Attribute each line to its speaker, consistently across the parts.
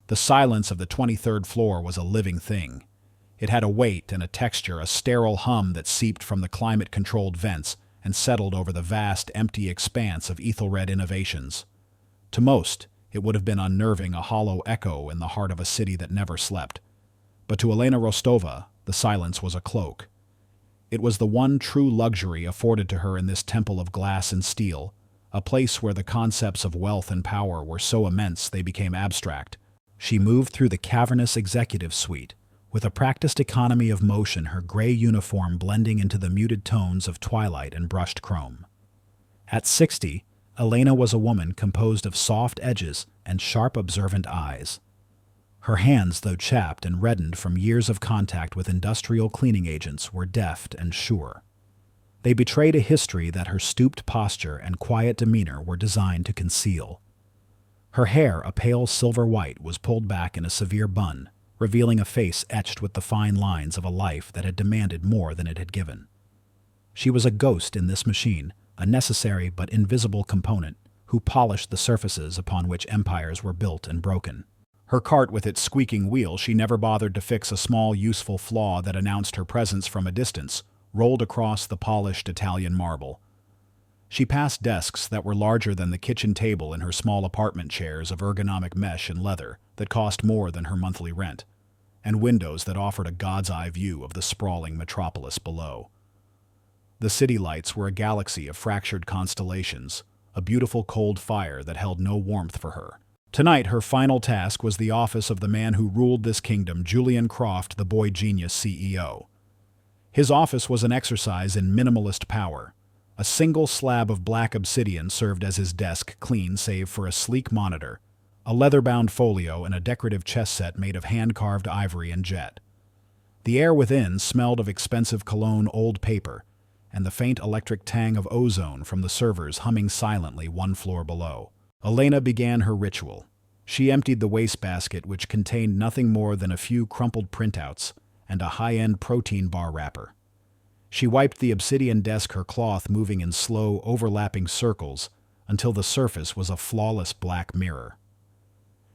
Speaker 1: The silence of the 23rd floor was a living thing. It had a weight and a texture, a sterile hum that seeped from the climate-controlled vents and settled over the vast, empty expanse of Ethelred Innovations. To most, it would have been unnerving, a hollow echo in the heart of a city that never slept. But to Elena Rostova, the silence was a cloak. It was the one true luxury afforded to her in this temple of glass and steel, a place where the concepts of wealth and power were so immense they became abstract. She moved through the cavernous executive suite, with a practiced economy of motion, her gray uniform blending into the muted tones of twilight and brushed chrome. At 60, Elena was a woman composed of soft edges and sharp, observant eyes. Her hands, though chapped and reddened from years of contact with industrial cleaning agents, were deft and sure. They betrayed a history that her stooped posture and quiet demeanor were designed to conceal. Her hair, a pale silver white, was pulled back in a severe bun, revealing a face etched with the fine lines of a life that had demanded more than it had given. She was a ghost in this machine, a necessary but invisible component, who polished the surfaces upon which empires were built and broken. Her cart with its squeaking wheel, she never bothered to fix a small useful flaw that announced her presence from a distance, rolled across the polished Italian marble. She passed desks that were larger than the kitchen table in her small apartment, chairs of ergonomic mesh and leather that cost more than her monthly rent, and windows that offered a god's-eye view of the sprawling metropolis below. The city lights were a galaxy of fractured constellations, a beautiful cold fire that held no warmth for her. Tonight, her final task was the office of the man who ruled this kingdom, Julian Croft, the boy genius CEO. His office was an exercise in minimalist power. A single slab of black obsidian served as his desk, clean save for a sleek monitor, a leather-bound folio, and a decorative chess set made of hand-carved ivory and jet. The air within smelled of expensive cologne, old paper, and the faint electric tang of ozone from the servers humming silently one floor below. Elena began her ritual. She emptied the wastebasket, which contained nothing more than a few crumpled printouts and a high-end protein bar wrapper. She wiped the obsidian desk, her cloth moving in slow, overlapping circles until the surface was a flawless black mirror.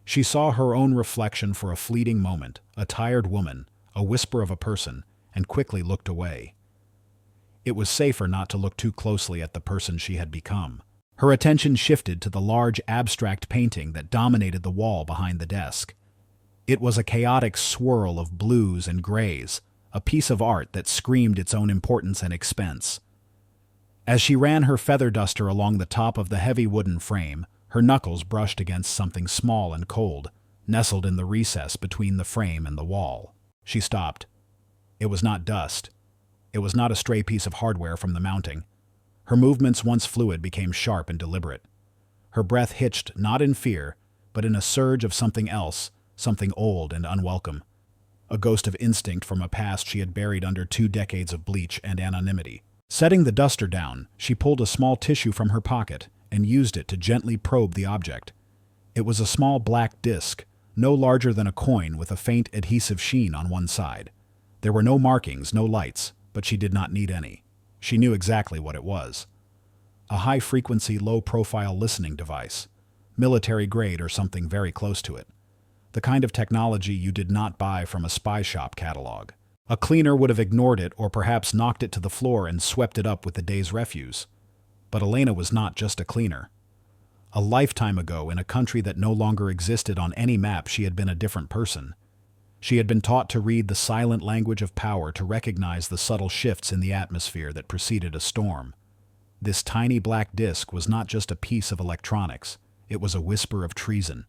Speaker 1: She saw her own reflection for a fleeting moment, a tired woman, a whisper of a person, and quickly looked away. It was safer not to look too closely at the person she had become. Her attention shifted to the large abstract painting that dominated the wall behind the desk. It was a chaotic swirl of blues and grays, a piece of art that screamed its own importance and expense. As she ran her feather duster along the top of the heavy wooden frame, her knuckles brushed against something small and cold, nestled in the recess between the frame and the wall. She stopped. It was not dust. It was not a stray piece of hardware from the mounting. Her movements, once fluid, became sharp and deliberate. Her breath hitched, not in fear, but in a surge of something else, something old and unwelcome. A ghost of instinct from a past she had buried under 2 decades of bleach and anonymity. Setting the duster down, she pulled a small tissue from her pocket and used it to gently probe the object. It was a small black disc, no larger than a coin, with a faint adhesive sheen on one side. There were no markings, no lights, but she did not need any. She knew exactly what it was. A high-frequency, low-profile listening device, military grade or something very close to it. The kind of technology you did not buy from a spy shop catalog. A cleaner would have ignored it or perhaps knocked it to the floor and swept it up with the day's refuse. But Elena was not just a cleaner. A lifetime ago, in a country that no longer existed on any map, she had been a different person. She had been taught to read the silent language of power, to recognize the subtle shifts in the atmosphere that preceded a storm. This tiny black disc was not just a piece of electronics. It was a whisper of treason.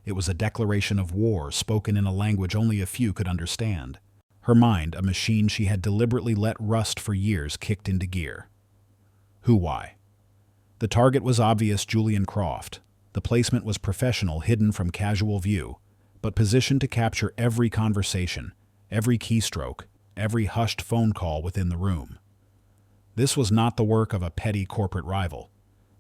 Speaker 1: It was a declaration of war spoken in a language only a few could understand. Her mind, a machine she had deliberately let rust for years, kicked into gear. Who, why? The target was obvious: Julian Croft. The placement was professional, hidden from casual view, but positioned to capture every conversation, every keystroke, every hushed phone call within the room. This was not the work of a petty corporate rival.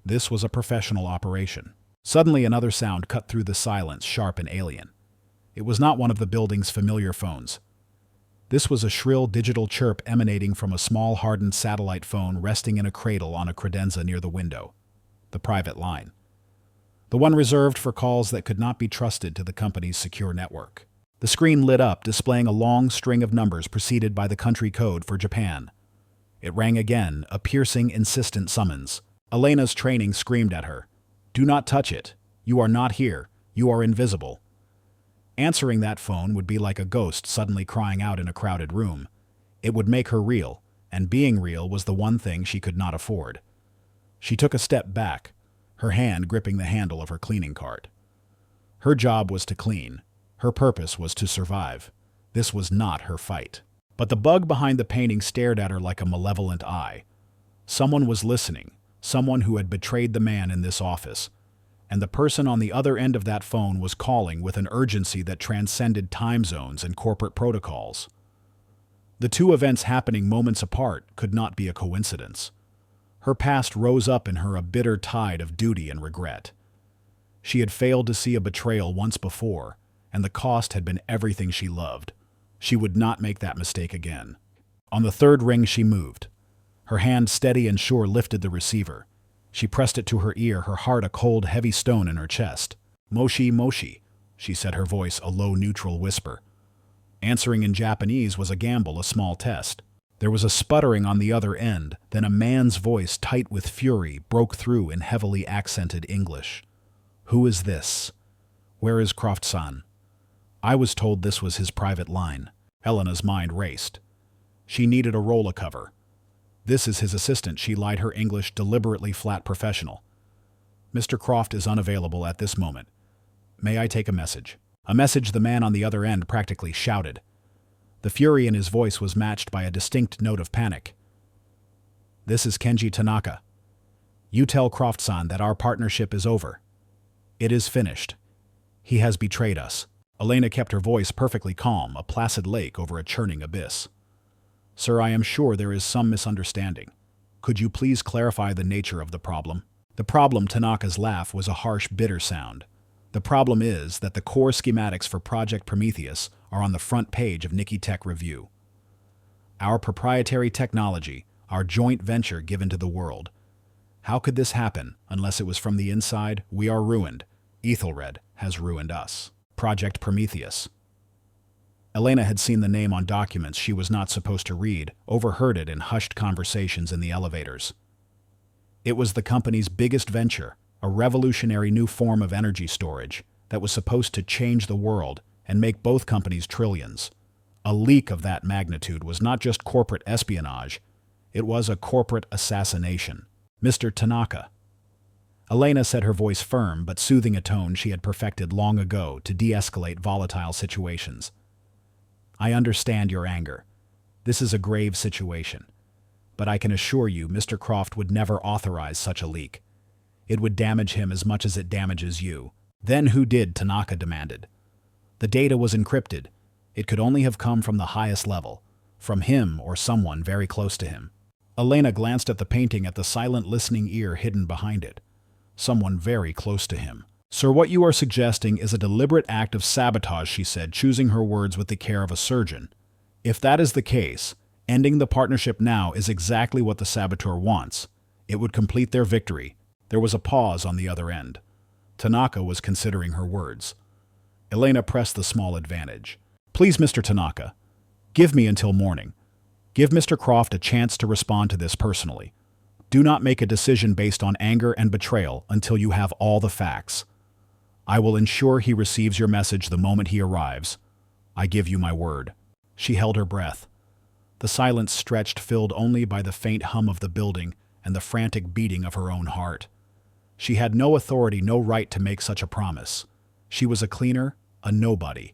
Speaker 1: This was a professional operation. Suddenly another sound cut through the silence, sharp and alien. It was not one of the building's familiar phones. This was a shrill digital chirp emanating from a small hardened satellite phone resting in a cradle on a credenza near the window. The private line. the one reserved for calls that could not be trusted to the company's secure network. The screen lit up, displaying a long string of numbers preceded by the country code for Japan. It rang again, a piercing, insistent summons. Elena's training screamed at her. "Do not touch it. You are not here. You are invisible." Answering that phone would be like a ghost suddenly crying out in a crowded room. It would make her real, and being real was the one thing she could not afford. She took a step back, her hand gripping the handle of her cleaning cart. Her job was to clean. Her purpose was to survive. This was not her fight. But the bug behind the painting stared at her like a malevolent eye. Someone was listening, someone who had betrayed the man in this office, and the person on the other end of that phone was calling with an urgency that transcended time zones and corporate protocols. The two events happening moments apart could not be a coincidence. Her past rose up in her a bitter tide of duty and regret. She had failed to see a betrayal once before, and the cost had been everything she loved. She would not make that mistake again. On the third ring she moved. Her hand steady and sure lifted the receiver. She pressed it to her ear, her heart a cold, heavy stone in her chest. "Moshi, Moshi," she said, her voice a low, neutral whisper. Answering in Japanese was a gamble, a small test. There was a sputtering on the other end, then a man's voice, tight with fury, broke through in heavily accented English. "Who is this? Where is Croft-san? I was told this was his private line." Elena's mind raced. She needed a rolla cover. "This is his assistant," she lied, her English deliberately flat professional. "Mr. Croft is unavailable at this moment. May I take a message?" A message the man on the other end practically shouted. The fury in his voice was matched by a distinct note of panic. "This is Kenji Tanaka. You tell Croft-san that our partnership is over. It is finished. He has betrayed us." Elena kept her voice perfectly calm, a placid lake over a churning abyss. "Sir, I am sure there is some misunderstanding. Could you please clarify the nature of the problem?" The problem, Tanaka's laugh, was a harsh, bitter sound. "The problem is that the core schematics for Project Prometheus are on the front page of Nikkei Tech Review. Our proprietary technology, our joint venture given to the world. How could this happen unless it was from the inside? We are ruined. Ethelred has ruined us. Project Prometheus." Elena had seen the name on documents she was not supposed to read, overheard it in hushed conversations in the elevators. It was the company's biggest venture, a revolutionary new form of energy storage that was supposed to change the world and make both companies trillions. A leak of that magnitude was not just corporate espionage, it was a corporate assassination. "Mr. Tanaka." Elena said, her voice firm but soothing, a tone she had perfected long ago to de-escalate volatile situations. "I understand your anger. This is a grave situation. But I can assure you Mr. Croft would never authorize such a leak. It would damage him as much as it damages you." "Then who did?" Tanaka demanded. "The data was encrypted. It could only have come from the highest level, from him or someone very close to him." Elena glanced at the painting, at the silent, listening ear hidden behind it. "Someone very close to him." "Sir, what you are suggesting is a deliberate act of sabotage," she said, choosing her words with the care of a surgeon. "If that is the case, ending the partnership now is exactly what the saboteur wants. It would complete their victory." There was a pause on the other end. Tanaka was considering her words. Elena pressed the small advantage. "Please, Mr. Tanaka, give me until morning. Give Mr. Croft a chance to respond to this personally. Do not make a decision based on anger and betrayal until you have all the facts. I will ensure he receives your message the moment he arrives. I give you my word." She held her breath. The silence stretched, filled only by the faint hum of the building and the frantic beating of her own heart. She had no authority, no right to make such a promise. She was a cleaner, a nobody.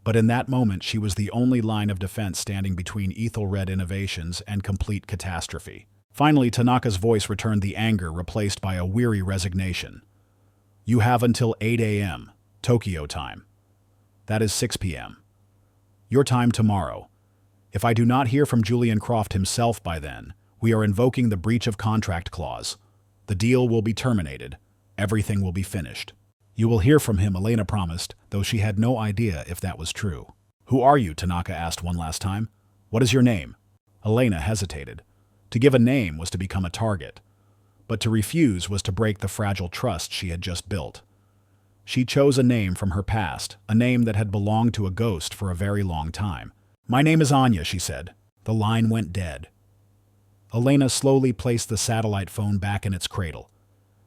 Speaker 1: But in that moment she was the only line of defense standing between Ethelred innovations and complete catastrophe. Finally, Tanaka's voice returned, the anger replaced by a weary resignation. "You have until 8 a.m., Tokyo time. That is 6 p.m. Your time tomorrow. If I do not hear from Julian Croft himself by then, we are invoking the breach of contract clause. The deal will be terminated. Everything will be finished." "You will hear from him," Elena promised, though she had no idea if that was true. "Who are you?" Tanaka asked one last time. "What is your name?" Elena hesitated. To give a name was to become a target, but to refuse was to break the fragile trust she had just built. She chose a name from her past, a name that had belonged to a ghost for a very long time. "My name is Anya," she said. The line went dead. Elena slowly placed the satellite phone back in its cradle.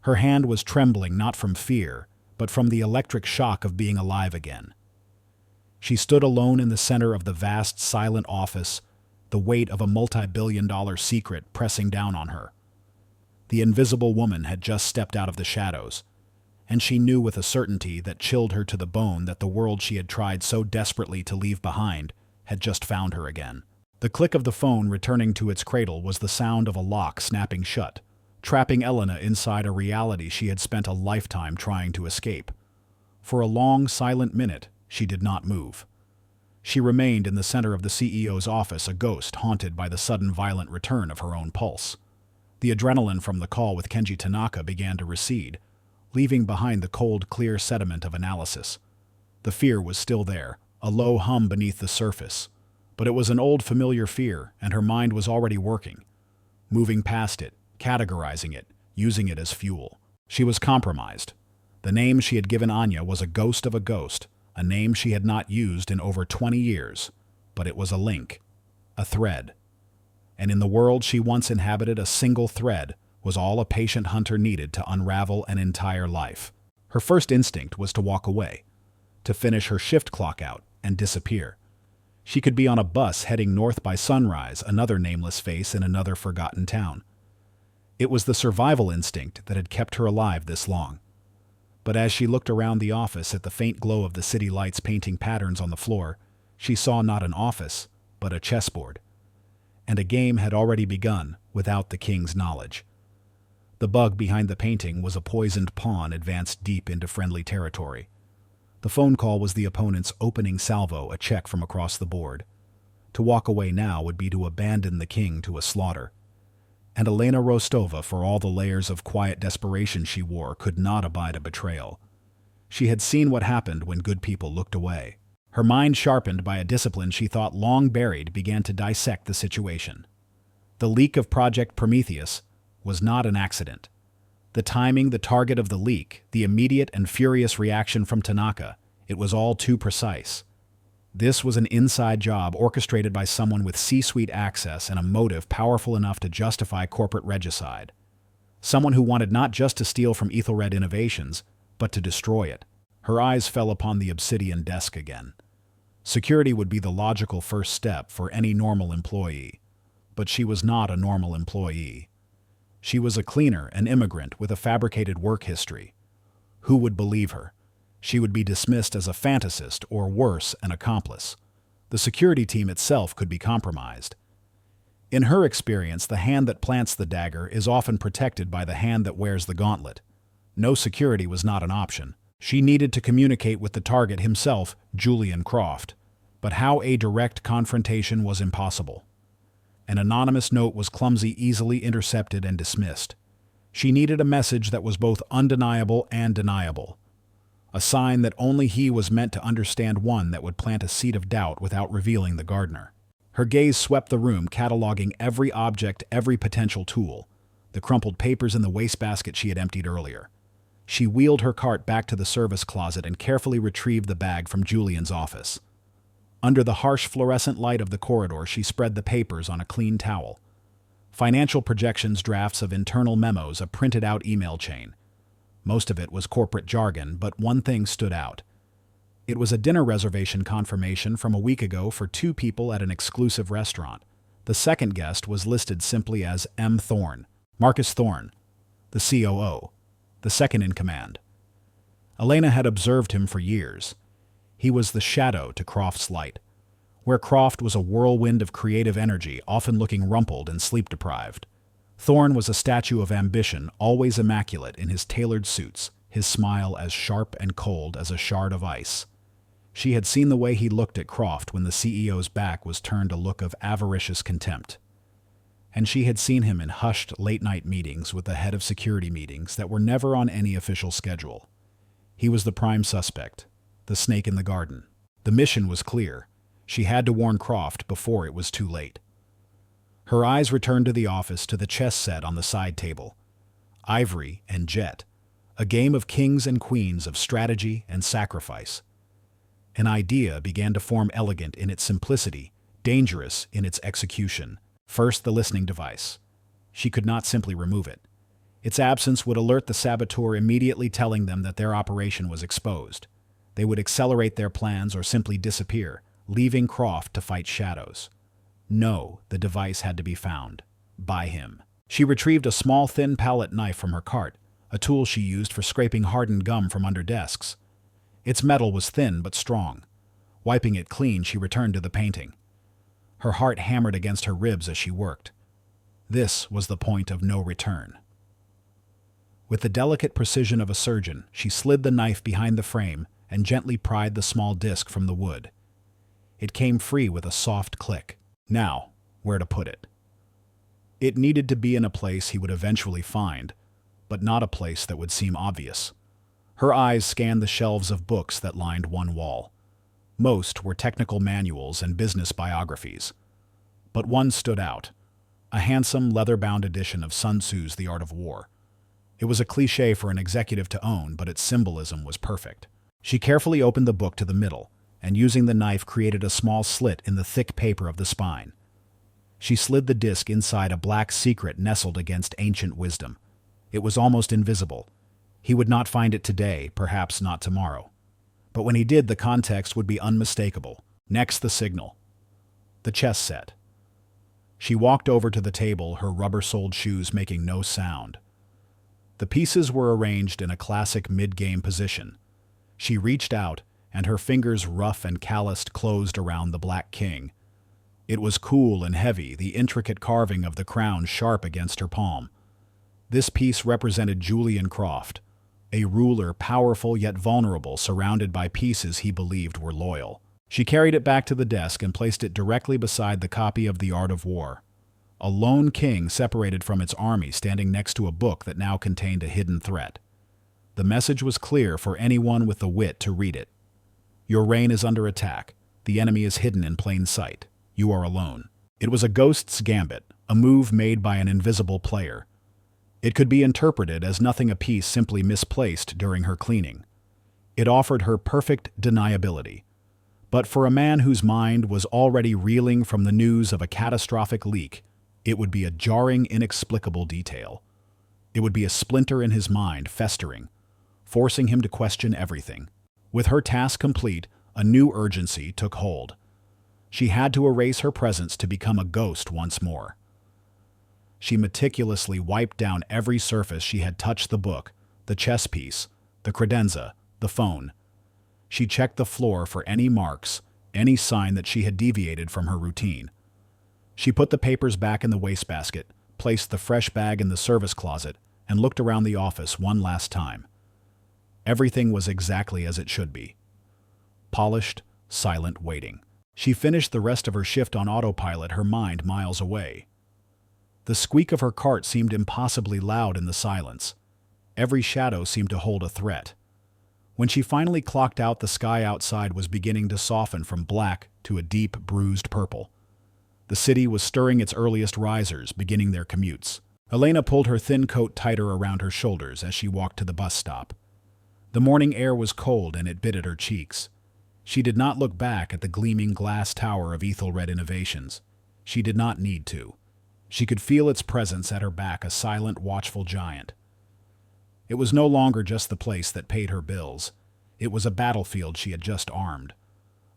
Speaker 1: Her hand was trembling not from fear, but from the electric shock of being alive again. She stood alone in the center of the vast, silent office, the weight of a multi-billion-dollar secret pressing down on her. The invisible woman had just stepped out of the shadows, and she knew with a certainty that chilled her to the bone that the world she had tried so desperately to leave behind had just found her again. The click of the phone returning to its cradle was the sound of a lock snapping shut, trapping Elena inside a reality she had spent a lifetime trying to escape. For a long, silent minute, she did not move. She remained in the center of the CEO's office, a ghost haunted by the sudden violent return of her own pulse. The adrenaline from the call with Kenji Tanaka began to recede, leaving behind the cold, clear sediment of analysis. The fear was still there, a low hum beneath the surface. But it was an old familiar fear, and her mind was already working, moving past it, categorizing it, using it as fuel. She was compromised. The name she had given Anya was a ghost of a ghost, a name she had not used in over 20 years, but it was a link, a thread. And in the world she once inhabited, a single thread was all a patient hunter needed to unravel an entire life. Her first instinct was to walk away, to finish her shift clock out and disappear. She could be on a bus heading north by sunrise, another nameless face in another forgotten town. It was the survival instinct that had kept her alive this long. But as she looked around the office at the faint glow of the city lights painting patterns on the floor, she saw not an office, but a chessboard. And a game had already begun without the king's knowledge. The bug behind the painting was a poisoned pawn advanced deep into friendly territory. The phone call was the opponent's opening salvo, a check from across the board. To walk away now would be to abandon the king to a slaughter. And Elena Rostova, for all the layers of quiet desperation she wore, could not abide a betrayal. She had seen what happened when good people looked away. Her mind, sharpened by a discipline she thought long buried, began to dissect the situation. The leak of Project Prometheus was not an accident. The timing, the target of the leak, the immediate and furious reaction from Tanaka, it was all too precise. This was an inside job orchestrated by someone with C-suite access and a motive powerful enough to justify corporate regicide. Someone who wanted not just to steal from Ethelred Innovations, but to destroy it. Her eyes fell upon the obsidian desk again. Security would be the logical first step for any normal employee. But she was not a normal employee. She was a cleaner, an immigrant with a fabricated work history. Who would believe her? She would be dismissed as a fantasist, or worse, an accomplice. The security team itself could be compromised. In her experience, the hand that plants the dagger is often protected by the hand that wears the gauntlet. No security was not an option. She needed to communicate with the target himself, Julian Croft. But how a direct confrontation was impossible. An anonymous note was clumsy, easily intercepted and dismissed. She needed a message that was both undeniable and deniable. A sign that only he was meant to understand, one that would plant a seed of doubt without revealing the gardener. Her gaze swept the room, cataloging every object, every potential tool, the crumpled papers in the wastebasket she had emptied earlier. She wheeled her cart back to the service closet and carefully retrieved the bag from Julian's office. Under the harsh fluorescent light of the corridor, she spread the papers on a clean towel. Financial projections, drafts of internal memos, a printed-out email chain. Most of it was corporate jargon, but one thing stood out. It was a dinner reservation confirmation from a week ago for 2 people at an exclusive restaurant. The second guest was listed simply as M. Thorne, Marcus Thorne, the COO, the second in command. Elena had observed him for years. He was the shadow to Croft's light. Where Croft was a whirlwind of creative energy, often looking rumpled and sleep-deprived. Thorne was a statue of ambition, always immaculate in his tailored suits, his smile as sharp and cold as a shard of ice. She had seen the way he looked at Croft when the CEO's back was turned, a look of avaricious contempt. And she had seen him in hushed late-night meetings with the head of security, meetings that were never on any official schedule. He was the prime suspect, the snake in the garden. The mission was clear. She had to warn Croft before it was too late. Her eyes returned to the office, to the chess set on the side table. Ivory and jet, A game of kings and queens of strategy and sacrifice. An idea began to form, elegant in its simplicity, dangerous in its execution. First, the listening device. She could not simply remove it. Its absence would alert the saboteur, immediately telling them that their operation was exposed. They would accelerate their plans or simply disappear, leaving Croft to fight shadows. No, the device had to be found. By him. She retrieved a small, thin palette knife from her cart, a tool she used for scraping hardened gum from under desks. Its metal was thin but strong. Wiping it clean, she returned to the painting. Her heart hammered against her ribs as she worked. This was the point of no return. With the delicate precision of a surgeon, she slid the knife behind the frame and gently pried the small disc from the wood. It came free with a soft click. Now, where to put it? It needed to be in a place he would eventually find, but not a place that would seem obvious. Her eyes scanned the shelves of books that lined one wall. Most were technical manuals and business biographies. But one stood out, a handsome leather-bound edition of Sun Tzu's The Art of War. It was a cliché for an executive to own, but its symbolism was perfect. She carefully opened the book to the middle, and using the knife created a small slit in the thick paper of the spine. She slid the disc inside a black secret nestled against ancient wisdom. It was almost invisible. He would not find it today, perhaps not tomorrow. But when he did, the context would be unmistakable. Next, the signal. The chess set. She walked over to the table, her rubber-soled shoes making no sound. The pieces were arranged in a classic mid-game position. She reached out, and her fingers, rough and calloused, closed around the Black King. It was cool and heavy, the intricate carving of the crown sharp against her palm. This piece represented Julian Croft, a ruler powerful yet vulnerable, surrounded by pieces he believed were loyal. She carried it back to the desk and placed it directly beside the copy of The Art of War. A lone king separated from its army, standing next to a book that now contained a hidden threat. The message was clear for anyone with the wit to read it. Your reign is under attack. The enemy is hidden in plain sight. You are alone. It was a ghost's gambit, a move made by an invisible player. It could be interpreted as nothing, a piece simply misplaced during her cleaning. It offered her perfect deniability. But for a man whose mind was already reeling from the news of a catastrophic leak, it would be a jarring, inexplicable detail. It would be a splinter in his mind, festering, forcing him to question everything. With her task complete, a new urgency took hold. She had to erase her presence to become a ghost once more. She meticulously wiped down every surface she had touched: the book, the chess piece, the credenza, the phone. She checked the floor for any marks, any sign that she had deviated from her routine. She put the papers back in the wastebasket, placed the fresh bag in the service closet, and looked around the office one last time. Everything was exactly as it should be. Polished, silent waiting. She finished the rest of her shift on autopilot, her mind miles away. The squeak of her cart seemed impossibly loud in the silence. Every shadow seemed to hold a threat. When she finally clocked out, the sky outside was beginning to soften from black to a deep, bruised purple. The city was stirring its earliest risers, beginning their commutes. Elena pulled her thin coat tighter around her shoulders as she walked to the bus stop. The morning air was cold and it bit at her cheeks. She did not look back at the gleaming glass tower of Ethelred Innovations. She did not need to. She could feel its presence at her back, a silent, watchful giant. It was no longer just the place that paid her bills. It was a battlefield she had just armed.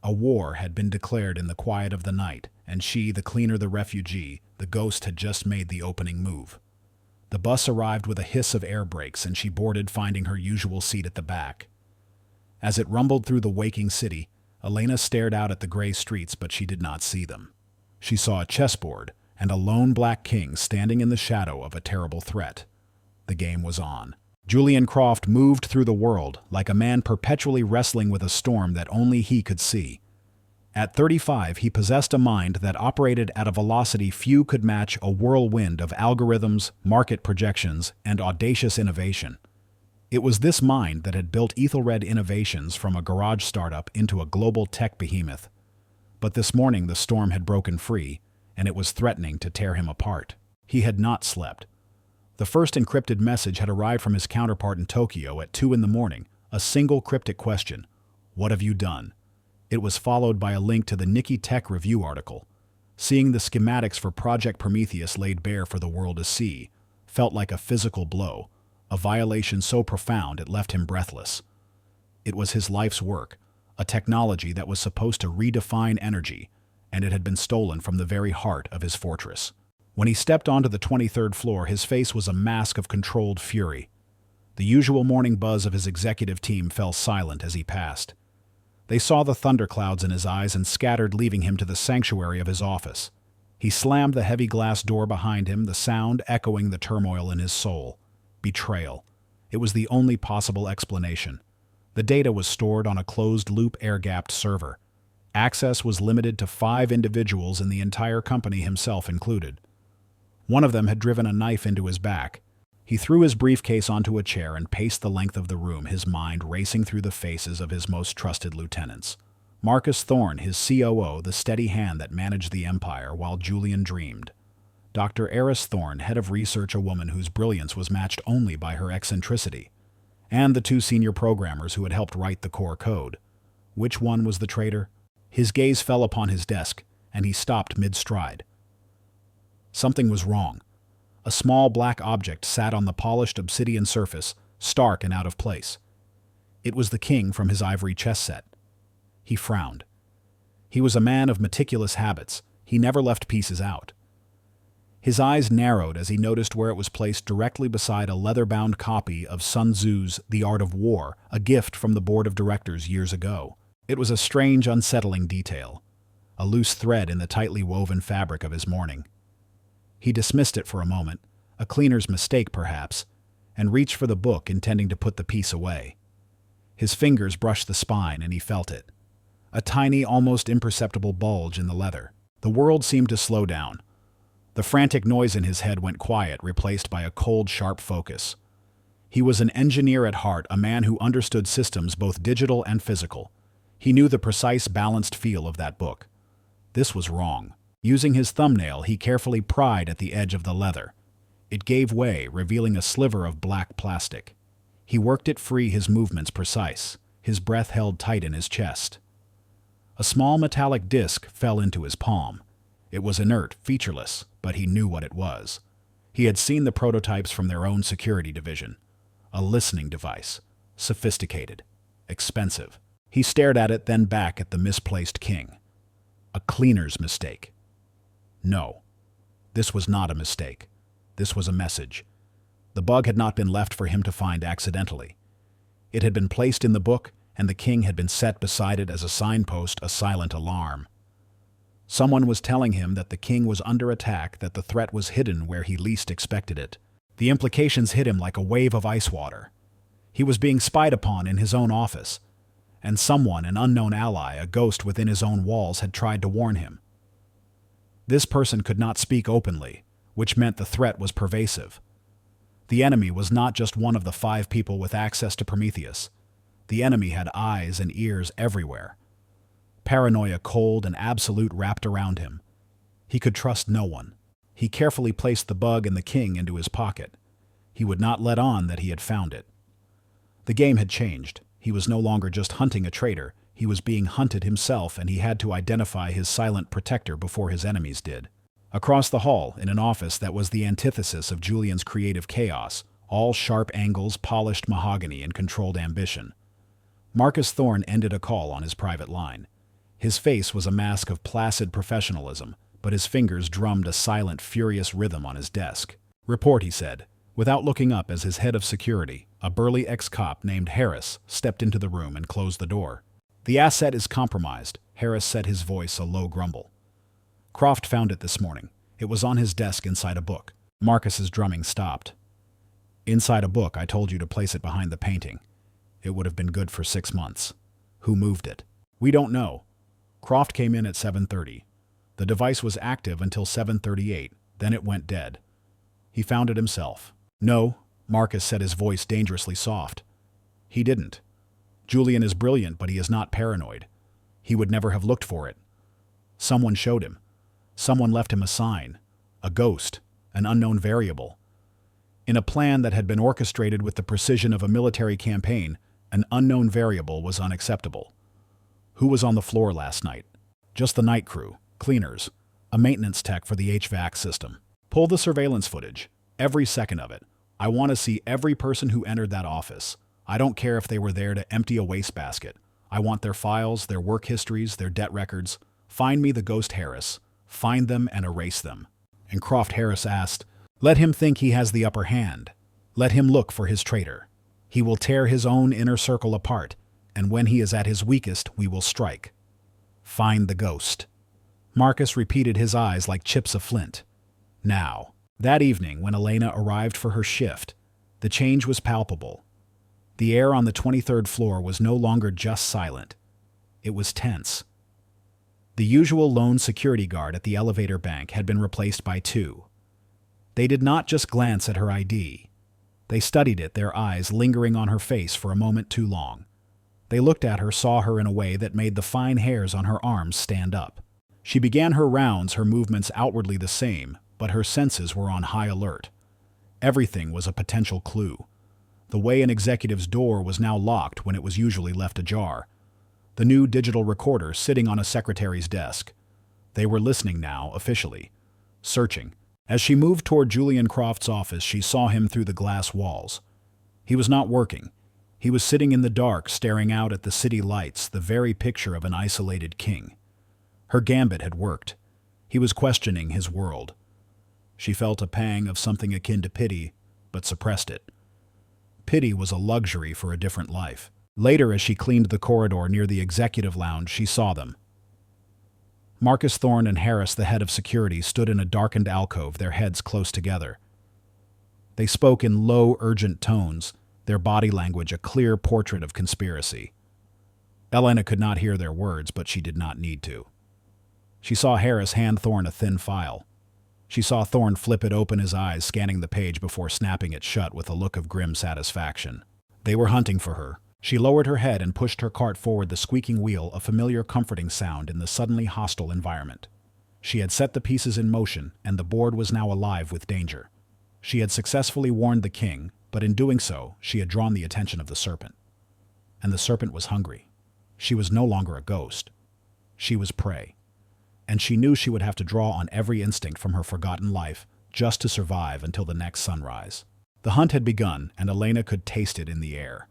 Speaker 1: A war had been declared in the quiet of the night, and she, the cleaner, the refugee, the ghost, had just made the opening move. The bus arrived with a hiss of air brakes, and she boarded, finding her usual seat at the back. As it rumbled through the waking city, Elena stared out at the gray streets, but she did not see them. She saw a chessboard and a lone Black King standing in the shadow of a terrible threat. The game was on. Julian Croft moved through the world like a man perpetually wrestling with a storm that only he could see. At 35, he possessed a mind that operated at a velocity few could match, a whirlwind of algorithms, market projections, and audacious innovation. It was this mind that had built Ethelred Innovations from a garage startup into a global tech behemoth. But this morning the storm had broken free, and it was threatening to tear him apart. He had not slept. The first encrypted message had arrived from his counterpart in Tokyo at 2 in the morning, a single cryptic question: "What have you done?" It was followed by a link to the Nikkei Tech Review article. Seeing the schematics for Project Prometheus laid bare for the world to see felt like a physical blow, a violation so profound it left him breathless. It was his life's work, a technology that was supposed to redefine energy, and it had been stolen from the very heart of his fortress. When he stepped onto the 23rd floor, his face was a mask of controlled fury. The usual morning buzz of his executive team fell silent as he passed. They saw the thunderclouds in his eyes and scattered, leaving him to the sanctuary of his office. He slammed the heavy glass door behind him, the sound echoing the turmoil in his soul. Betrayal. It was the only possible explanation. The data was stored on a closed-loop air-gapped server. Access was limited to 5 individuals in the entire company, himself included. One of them had driven a knife into his back. He threw his briefcase onto a chair and paced the length of the room, his mind racing through the faces of his most trusted lieutenants. Marcus Thorne, his COO, the steady hand that managed the empire while Julian dreamed. Dr. Eris Thorne, head of research, a woman whose brilliance was matched only by her eccentricity. And the 2 senior programmers who had helped write the core code. Which one was the traitor? His gaze fell upon his desk, and he stopped mid-stride. Something was wrong. A small black object sat on the polished obsidian surface, stark and out of place. It was the king from his ivory chess set. He frowned. He was a man of meticulous habits. He never left pieces out. His eyes narrowed as he noticed where it was placed, directly beside a leather-bound copy of Sun Tzu's The Art of War, a gift from the board of directors years ago. It was a strange, unsettling detail, a loose thread in the tightly woven fabric of his mourning. He dismissed it for a moment, a cleaner's mistake perhaps, and reached for the book, intending to put the piece away. His fingers brushed the spine, and he felt it. A tiny, almost imperceptible bulge in the leather. The world seemed to slow down. The frantic noise in his head went quiet, replaced by a cold, sharp focus. He was an engineer at heart, a man who understood systems both digital and physical. He knew the precise, balanced feel of that book. This was wrong. Using his thumbnail, he carefully pried at the edge of the leather. It gave way, revealing a sliver of black plastic. He worked it free, his movements precise, his breath held tight in his chest. A small metallic disc fell into his palm. It was inert, featureless, but he knew what it was. He had seen the prototypes from their own security division. A listening device. Sophisticated. Expensive. He stared at it, then back at the misplaced king. A cleaner's mistake. No. This was not a mistake. This was a message. The bug had not been left for him to find accidentally. It had been placed in the book, and the king had been set beside it as a signpost, a silent alarm. Someone was telling him that the king was under attack, that the threat was hidden where he least expected it. The implications hit him like a wave of ice water. He was being spied upon in his own office, and someone, an unknown ally, a ghost within his own walls, had tried to warn him. This person could not speak openly, which meant the threat was pervasive. The enemy was not just one of the 5 people with access to Prometheus. The enemy had eyes and ears everywhere. Paranoia, cold and absolute, wrapped around him. He could trust no one. He carefully placed the bug and the king into his pocket. He would not let on that he had found it. The game had changed. He was no longer just hunting a traitor. He was being hunted himself, and he had to identify his silent protector before his enemies did. Across the hall, in an office that was the antithesis of Julian's creative chaos, all sharp angles, polished mahogany, and controlled ambition, Marcus Thorne ended a call on his private line. His face was a mask of placid professionalism, but his fingers drummed a silent, furious rhythm on his desk. "Report," he said, without looking up as his head of security, a burly ex-cop named Harris, stepped into the room and closed the door. "The asset is compromised," Harris said, his voice a low grumble. "Croft found it this morning. It was on his desk inside a book." Marcus's drumming stopped. "Inside a book? I told you to place it behind the painting. It would have been good for 6 months. Who moved it?" "We don't know. Croft came in at 7:30. The device was active until 7:38, then it went dead. He found it himself." "No," Marcus said, his voice dangerously soft. "He didn't. Julian is brilliant, but he is not paranoid. He would never have looked for it. Someone showed him. Someone left him a sign. A ghost. An unknown variable. In a plan that had been orchestrated with the precision of a military campaign, an unknown variable was unacceptable. Who was on the floor last night? Just the night crew, cleaners, a maintenance tech for the HVAC system. Pull the surveillance footage, every second of it. I want to see every person who entered that office. I don't care if they were there to empty a wastebasket. I want their files, their work histories, their debt records. Find me the ghost Harris. Find them and erase them. And Croft Harris asked, "Let him think he has the upper hand. Let him look for his traitor. He will tear his own inner circle apart, and when he is at his weakest, we will strike. Find the ghost." Marcus repeated, his eyes like chips of flint. Now, that evening when Elena arrived for her shift, the change was palpable. The air on the 23rd floor was no longer just silent. It was tense. The usual lone security guard at the elevator bank had been replaced by two. They did not just glance at her ID. They studied it, their eyes lingering on her face for a moment too long. They looked at her, saw her in a way that made the fine hairs on her arms stand up. She began her rounds, her movements outwardly the same, but her senses were on high alert. Everything was a potential clue. The way an executive's door was now locked when it was usually left ajar. The new digital recorder sitting on a secretary's desk. They were listening now, officially. Searching. As she moved toward Julian Croft's office, she saw him through the glass walls. He was not working. He was sitting in the dark, staring out at the city lights, the very picture of an isolated king. Her gambit had worked. He was questioning his world. She felt a pang of something akin to pity, but suppressed it. Pity was a luxury for a different life. Later, as she cleaned the corridor near the executive lounge, she saw them. Marcus Thorne and Harris, the head of security, stood in a darkened alcove, their heads close together. They spoke in low, urgent tones, their body language a clear portrait of conspiracy. Elena could not hear their words, but she did not need to. She saw Harris hand Thorne a thin file. She saw Thorne flip it open, his eyes scanning the page before snapping it shut with a look of grim satisfaction. They were hunting for her. She lowered her head and pushed her cart forward, the squeaking wheel, a familiar comforting sound in the suddenly hostile environment. She had set the pieces in motion, and the board was now alive with danger. She had successfully warned the king, but in doing so, she had drawn the attention of the serpent. And the serpent was hungry. She was no longer a ghost. She was prey. And she knew she would have to draw on every instinct from her forgotten life just to survive until the next sunrise. The hunt had begun, and Elena could taste it in the air.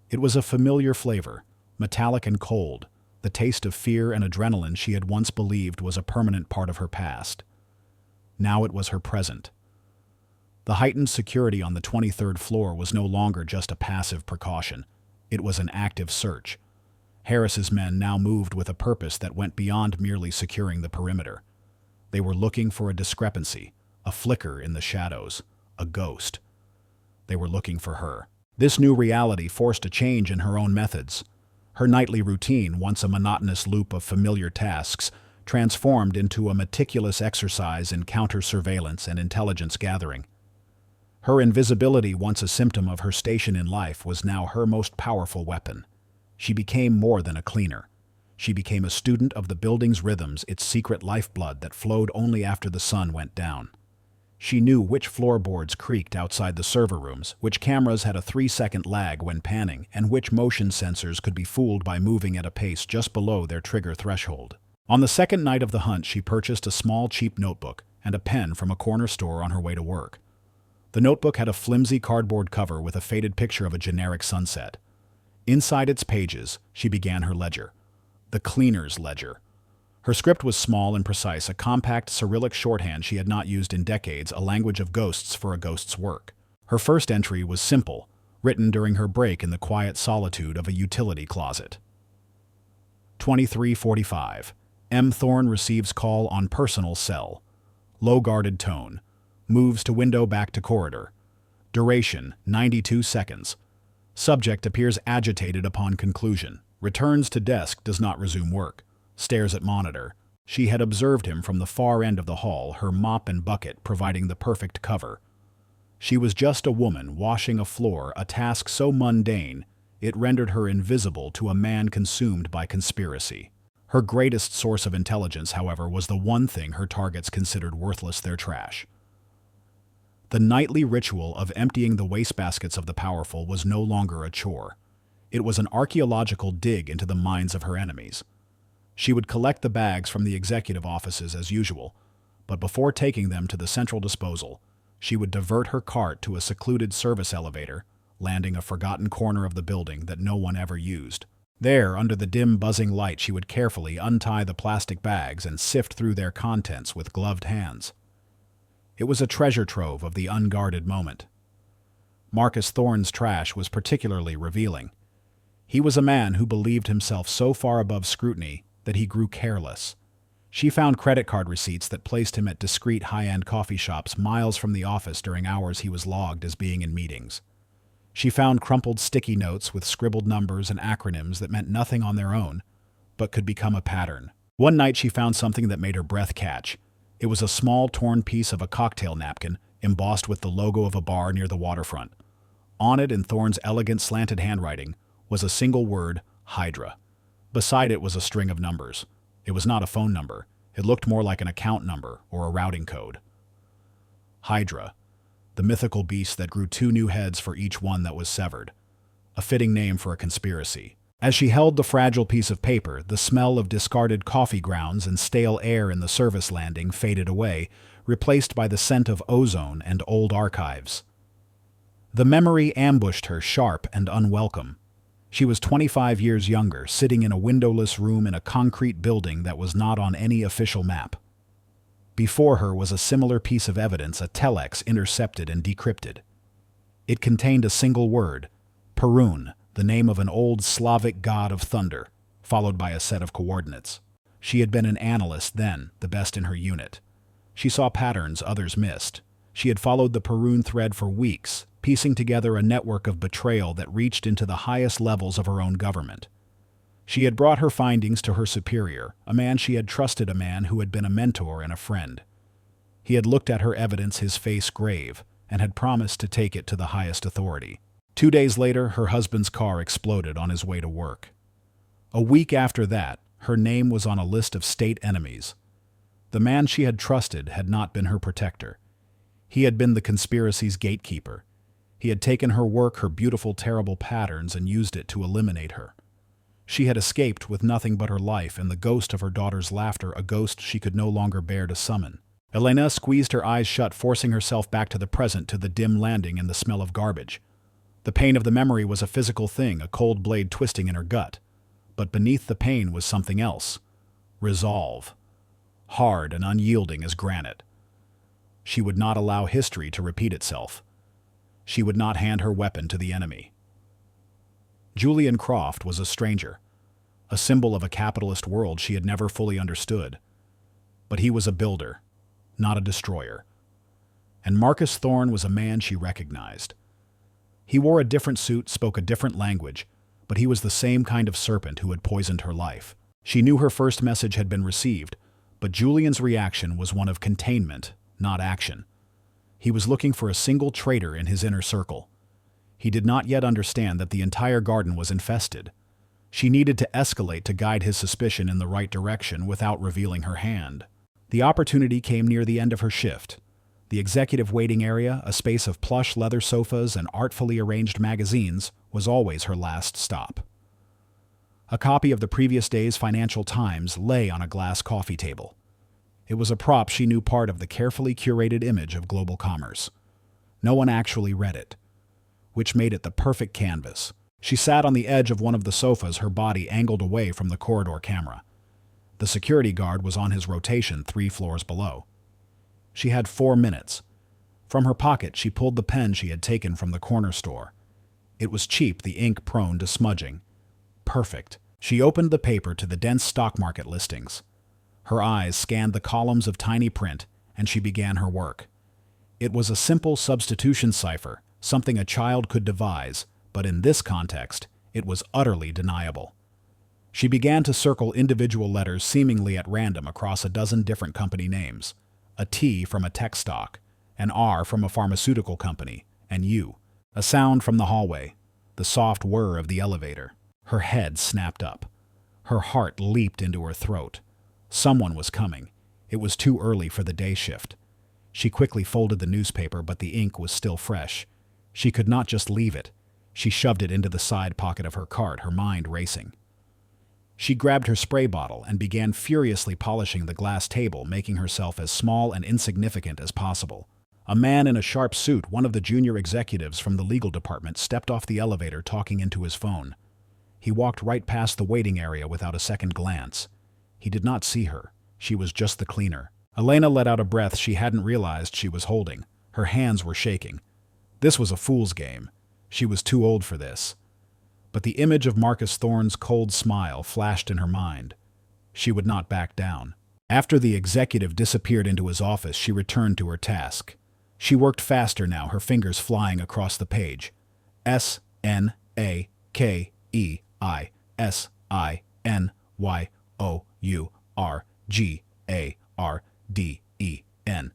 Speaker 1: It was a familiar flavor, metallic and cold, the taste of fear and adrenaline she had once believed was a permanent part of her past. Now it was her present. The heightened security on the 23rd floor was no longer just a passive precaution. It was an active search. Harris's men now moved with a purpose that went beyond merely securing the perimeter. They were looking for a discrepancy, a flicker in the shadows, a ghost. They were looking for her. This new reality forced a change in her own methods. Her nightly routine, once a monotonous loop of familiar tasks, transformed into a meticulous exercise in counter-surveillance and intelligence gathering. Her invisibility, once a symptom of her station in life, was now her most powerful weapon. She became more than a cleaner. She became a student of the building's rhythms, its secret lifeblood that flowed only after the sun went down. She knew which floorboards creaked outside the server rooms, which cameras had a 3-second lag when panning, and which motion sensors could be fooled by moving at a pace just below their trigger threshold. On the second night of the hunt, she purchased a small, cheap notebook and a pen from a corner store on her way to work. The notebook had a flimsy cardboard cover with a faded picture of a generic sunset. Inside its pages, she began her ledger. The cleaner's ledger. Her script was small and precise, a compact Cyrillic shorthand she had not used in decades, a language of ghosts for a ghost's work. Her first entry was simple, written during her break in the quiet solitude of a utility closet. 23:45. M. Thorne receives call on personal cell. Low guarded tone. Moves to window, back to corridor. Duration, 92 seconds. Subject appears agitated upon conclusion. Returns to desk, does not resume work. Stares at monitor. She had observed him from the far end of the hall, her mop and bucket providing the perfect cover. She was just a woman washing a floor, a task so mundane it rendered her invisible to a man consumed by conspiracy. Her greatest source of intelligence, however, was the one thing her targets considered worthless: their trash. The nightly ritual of emptying the wastebaskets of the powerful was no longer a chore. It was an archaeological dig into the minds of her enemies. She would collect the bags from the executive offices as usual, but before taking them to the central disposal, she would divert her cart to a secluded service elevator, landing a forgotten corner of the building that no one ever used. There, under the dim buzzing light, she would carefully untie the plastic bags and sift through their contents with gloved hands. It was a treasure trove of the unguarded moment. Marcus Thorne's trash was particularly revealing. He was a man who believed himself so far above scrutiny that he grew careless. She found credit card receipts that placed him at discreet high-end coffee shops miles from the office during hours he was logged as being in meetings. She found crumpled sticky notes with scribbled numbers and acronyms that meant nothing on their own, but could become a pattern. One night she found something that made her breath catch. It was a small torn piece of a cocktail napkin, embossed with the logo of a bar near the waterfront. On it, in Thorne's elegant slanted handwriting, was a single word, Hydra. Beside it was a string of numbers. It was not a phone number. It looked more like an account number or a routing code. Hydra, the mythical beast that grew 2 new heads for each one that was severed. A fitting name for a conspiracy. As she held the fragile piece of paper, the smell of discarded coffee grounds and stale air in the service landing faded away, replaced by the scent of ozone and old archives. The memory ambushed her, sharp and unwelcome. She was 25 years younger, sitting in a windowless room in a concrete building that was not on any official map. Before her was a similar piece of evidence, a telex intercepted and decrypted. It contained a single word, Perun, the name of an old Slavic god of thunder, followed by a set of coordinates. She had been an analyst then, the best in her unit. She saw patterns others missed. She had followed the Perun thread for weeks, piecing together a network of betrayal that reached into the highest levels of her own government. She had brought her findings to her superior, a man she had trusted, a man who had been a mentor and a friend. He had looked at her evidence, his face grave, and had promised to take it to the highest authority. 2 days later, her husband's car exploded on his way to work. A week after that, her name was on a list of state enemies. The man she had trusted had not been her protector. He had been the conspiracy's gatekeeper. He had taken her work, her beautiful, terrible patterns, and used it to eliminate her. She had escaped with nothing but her life and the ghost of her daughter's laughter, a ghost she could no longer bear to summon. Elena squeezed her eyes shut, forcing herself back to the present, to the dim landing and the smell of garbage. The pain of the memory was a physical thing, a cold blade twisting in her gut. But beneath the pain was something else. Resolve. Hard and unyielding as granite. She would not allow history to repeat itself. She would not hand her weapon to the enemy. Julian Croft was a stranger, a symbol of a capitalist world she had never fully understood. But he was a builder, not a destroyer. And Marcus Thorne was a man she recognized. He wore a different suit, spoke a different language, but he was the same kind of serpent who had poisoned her life. She knew her first message had been received, but Julian's reaction was one of containment, not action. He was looking for a single traitor in his inner circle. He did not yet understand that the entire garden was infested. She needed to escalate to guide his suspicion in the right direction without revealing her hand. The opportunity came near the end of her shift. The executive waiting area, a space of plush leather sofas and artfully arranged magazines, was always her last stop. A copy of the previous day's Financial Times lay on a glass coffee table. It was a prop she knew, part of the carefully curated image of global commerce. No one actually read it, which made it the perfect canvas. She sat on the edge of one of the sofas, her body angled away from the corridor camera. The security guard was on his rotation 3 floors below. She had 4 minutes. From her pocket, she pulled the pen she had taken from the corner store. It was cheap, the ink prone to smudging. Perfect. She opened the paper to the dense stock market listings. Her eyes scanned the columns of tiny print, and she began her work. It was a simple substitution cipher, something a child could devise, but in this context, it was utterly deniable. She began to circle individual letters seemingly at random across a dozen different company names. A T from a tech stock, an R from a pharmaceutical company, and U. A sound from the hallway, the soft whir of the elevator. Her head snapped up. Her heart leaped into her throat. Someone was coming. It was too early for the day shift. She quickly folded the newspaper, but the ink was still fresh. She could not just leave it. She shoved it into the side pocket of her cart, her mind racing. She grabbed her spray bottle and began furiously polishing the glass table, making herself as small and insignificant as possible. A man in a sharp suit, one of the junior executives from the legal department, stepped off the elevator talking into his phone. He walked right past the waiting area without a second glance. He did not see her. She was just the cleaner. Elena let out a breath she hadn't realized she was holding. Her hands were shaking. This was a fool's game. She was too old for this. But the image of Marcus Thorne's cold smile flashed in her mind. She would not back down. After the executive disappeared into his office, she returned to her task. She worked faster now, her fingers flying across the page. SNAKEISINYOURGARDEN.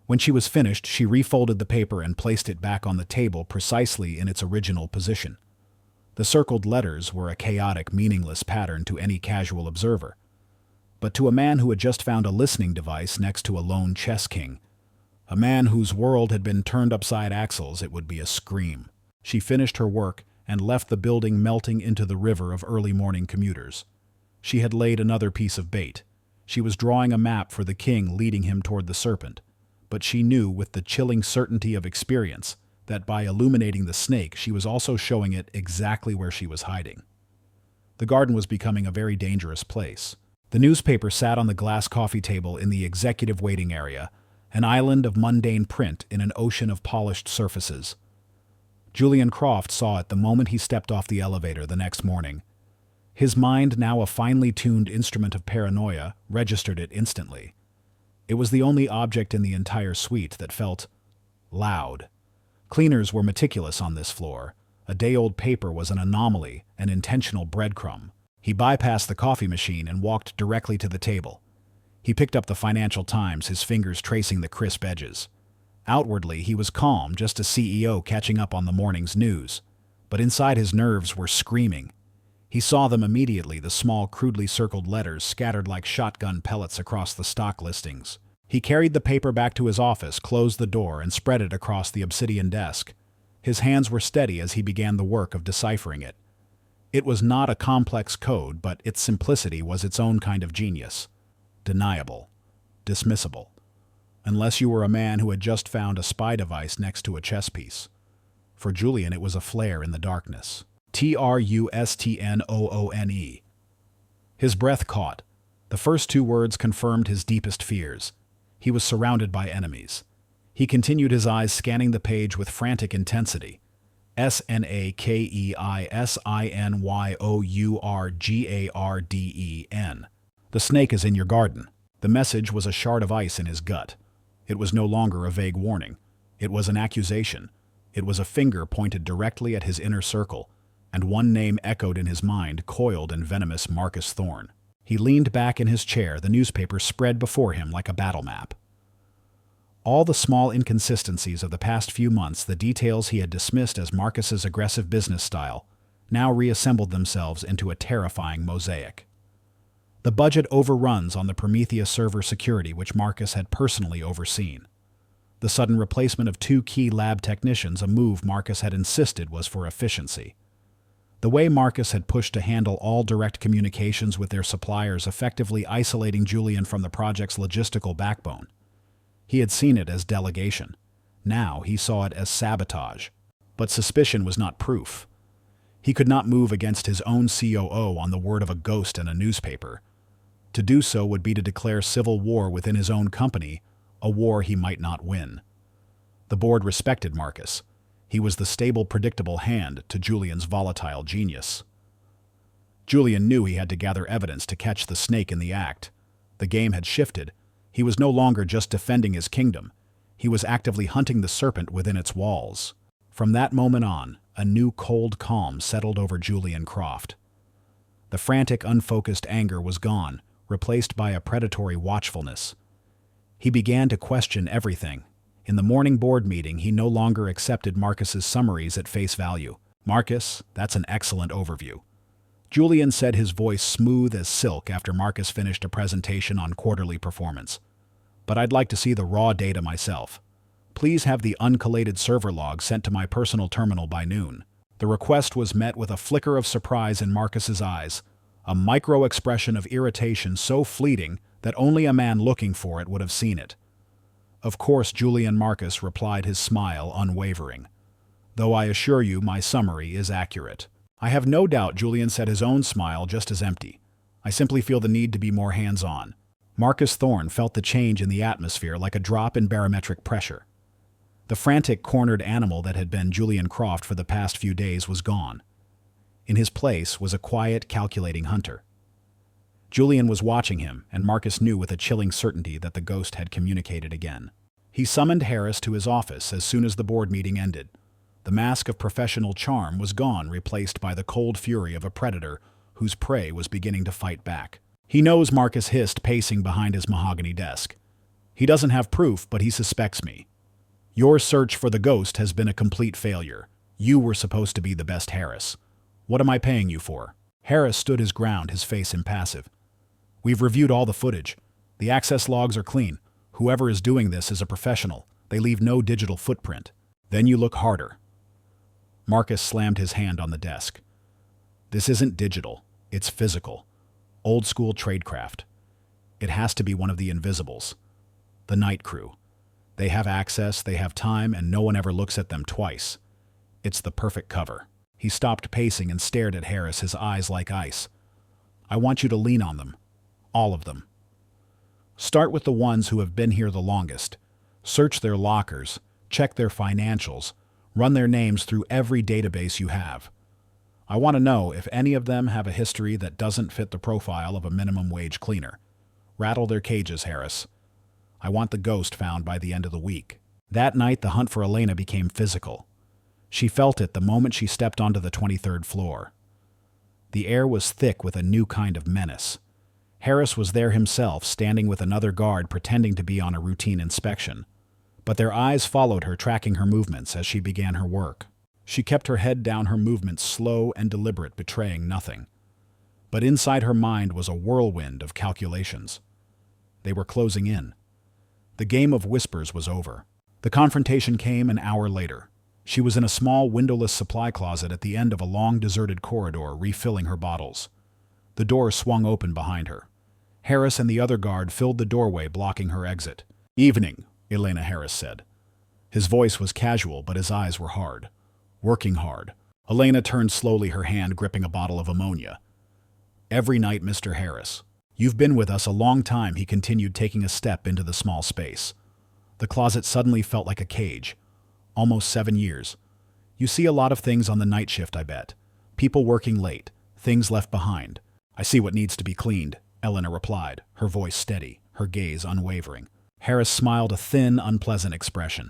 Speaker 1: When she was finished, she refolded the paper and placed it back on the table precisely in its original position. The circled letters were a chaotic, meaningless pattern to any casual observer. But to a man who had just found a listening device next to a lone chess king, a man whose world had been turned upside axles, it would be a scream. She finished her work and left the building, melting into the river of early morning commuters. She had laid another piece of bait. She was drawing a map for the king, leading him toward the serpent. But she knew with the chilling certainty of experience that by illuminating the snake, she was also showing it exactly where she was hiding. The garden was becoming a very dangerous place. The newspaper sat on the glass coffee table in the executive waiting area, an island of mundane print in an ocean of polished surfaces. Julian Croft saw it the moment he stepped off the elevator the next morning. His mind, now a finely tuned instrument of paranoia, registered it instantly. It was the only object in the entire suite that felt loud. Cleaners were meticulous on this floor. A day-old paper was an anomaly, an intentional breadcrumb. He bypassed the coffee machine and walked directly to the table. He picked up the Financial Times, his fingers tracing the crisp edges. Outwardly, he was calm, just a CEO catching up on the morning's news. But inside, his nerves were screaming. He saw them immediately, the small, crudely circled letters scattered like shotgun pellets across the stock listings. He carried the paper back to his office, closed the door, and spread it across the obsidian desk. His hands were steady as he began the work of deciphering it. It was not a complex code, but its simplicity was its own kind of genius. Deniable. Dismissible. Unless you were a man who had just found a spy device next to a chess piece. For Julian, it was a flare in the darkness. TRUSTNOONE. His breath caught. The first two words confirmed his deepest fears. He was surrounded by enemies. He continued, his eyes scanning the page with frantic intensity. SNAKEISINYOURGARDEN. The snake is in your garden. The message was a shard of ice in his gut. It was no longer a vague warning. It was an accusation. It was a finger pointed directly at his inner circle, and one name echoed in his mind, coiled and venomous: Marcus Thorne. He leaned back in his chair, the newspaper spread before him like a battle map. All the small inconsistencies of the past few months, the details he had dismissed as Marcus's aggressive business style, now reassembled themselves into a terrifying mosaic. The budget overruns on the Prometheus server security, which Marcus had personally overseen. The sudden replacement of 2 key lab technicians, a move Marcus had insisted was for efficiency. The way Marcus had pushed to handle all direct communications with their suppliers, effectively isolating Julian from the project's logistical backbone. He had seen it as delegation. Now he saw it as sabotage. But suspicion was not proof. He could not move against his own COO on the word of a ghost and a newspaper. To do so would be to declare civil war within his own company, a war he might not win. The board respected Marcus. He was the stable, predictable hand to Julian's volatile genius. Julian knew he had to gather evidence to catch the snake in the act. The game had shifted. He was no longer just defending his kingdom. He was actively hunting the serpent within its walls. From that moment on, a new cold calm settled over Julian Croft. The frantic, unfocused anger was gone, replaced by a predatory watchfulness. He began to question everything. In the morning board meeting, he no longer accepted Marcus's summaries at face value. "Marcus, that's an excellent overview," Julian said, his voice smooth as silk after Marcus finished a presentation on quarterly performance. but I'd like to see the raw data myself. Please have the uncollated server log sent to my personal terminal by noon." The request was met with a flicker of surprise in Marcus's eyes, a micro-expression of irritation so fleeting that only a man looking for it would have seen it. "Of course," Julian Marcus replied, his smile unwavering. "Though I assure you my summary is accurate." "I have no doubt," Julian said, his own smile just as empty. "I simply feel the need to be more hands-on." Marcus Thorne felt the change in the atmosphere like a drop in barometric pressure. The frantic, cornered animal that had been Julian Croft for the past few days was gone. In his place was a quiet, calculating hunter. Julian was watching him, and Marcus knew with a chilling certainty that the ghost had communicated again. He summoned Harris to his office as soon as the board meeting ended. The mask of professional charm was gone, replaced by the cold fury of a predator whose prey was beginning to fight back. "He knows," Marcus hissed, pacing behind his mahogany desk. "He doesn't have proof, but he suspects me. Your search for the ghost has been a complete failure. You were supposed to be the best, Harris. What am I paying you for?" Harris stood his ground, his face impassive. "We've reviewed all the footage. The access logs are clean. Whoever is doing this is a professional. They leave no digital footprint." "Then you look harder." Marcus slammed his hand on the desk. "This isn't digital. It's physical. Old-school tradecraft. It has to be one of the Invisibles. The night crew. They have access, they have time, and no one ever looks at them twice. It's the perfect cover." He stopped pacing and stared at Harris, his eyes like ice. "I want you to lean on them. All of them. Start with the ones who have been here the longest. Search their lockers, check their financials, run their names through every database you have. I want to know if any of them have a history that doesn't fit the profile of a minimum wage cleaner. Rattle their cages, Harris. I want the ghost found by the end of the week." That night, the hunt for Elena became physical. She felt it the moment she stepped onto the 23rd floor. The air was thick with a new kind of menace. Harris was there himself, standing with another guard pretending to be on a routine inspection. But their eyes followed her, tracking her movements as she began her work. She kept her head down, her movements slow and deliberate, betraying nothing. But inside her mind was a whirlwind of calculations. They were closing in. The game of whispers was over. The confrontation came an hour later. She was in a small, windowless supply closet at the end of a long, deserted corridor, refilling her bottles. The door swung open behind her. Harris and the other guard filled the doorway, blocking her exit. "Evening," Elena Harris said. His voice was casual, but his eyes were hard. Working hard. Elena turned slowly, her hand gripping a bottle of ammonia. "Every night, Mr. Harris. You've been with us a long time," he continued, taking a step into the small space. The closet suddenly felt like a cage. "Almost 7 years. You see a lot of things on the night shift, I bet. People working late, things left behind." "I see what needs to be cleaned," Elena replied, her voice steady, her gaze unwavering. Harris smiled, a thin, unpleasant expression.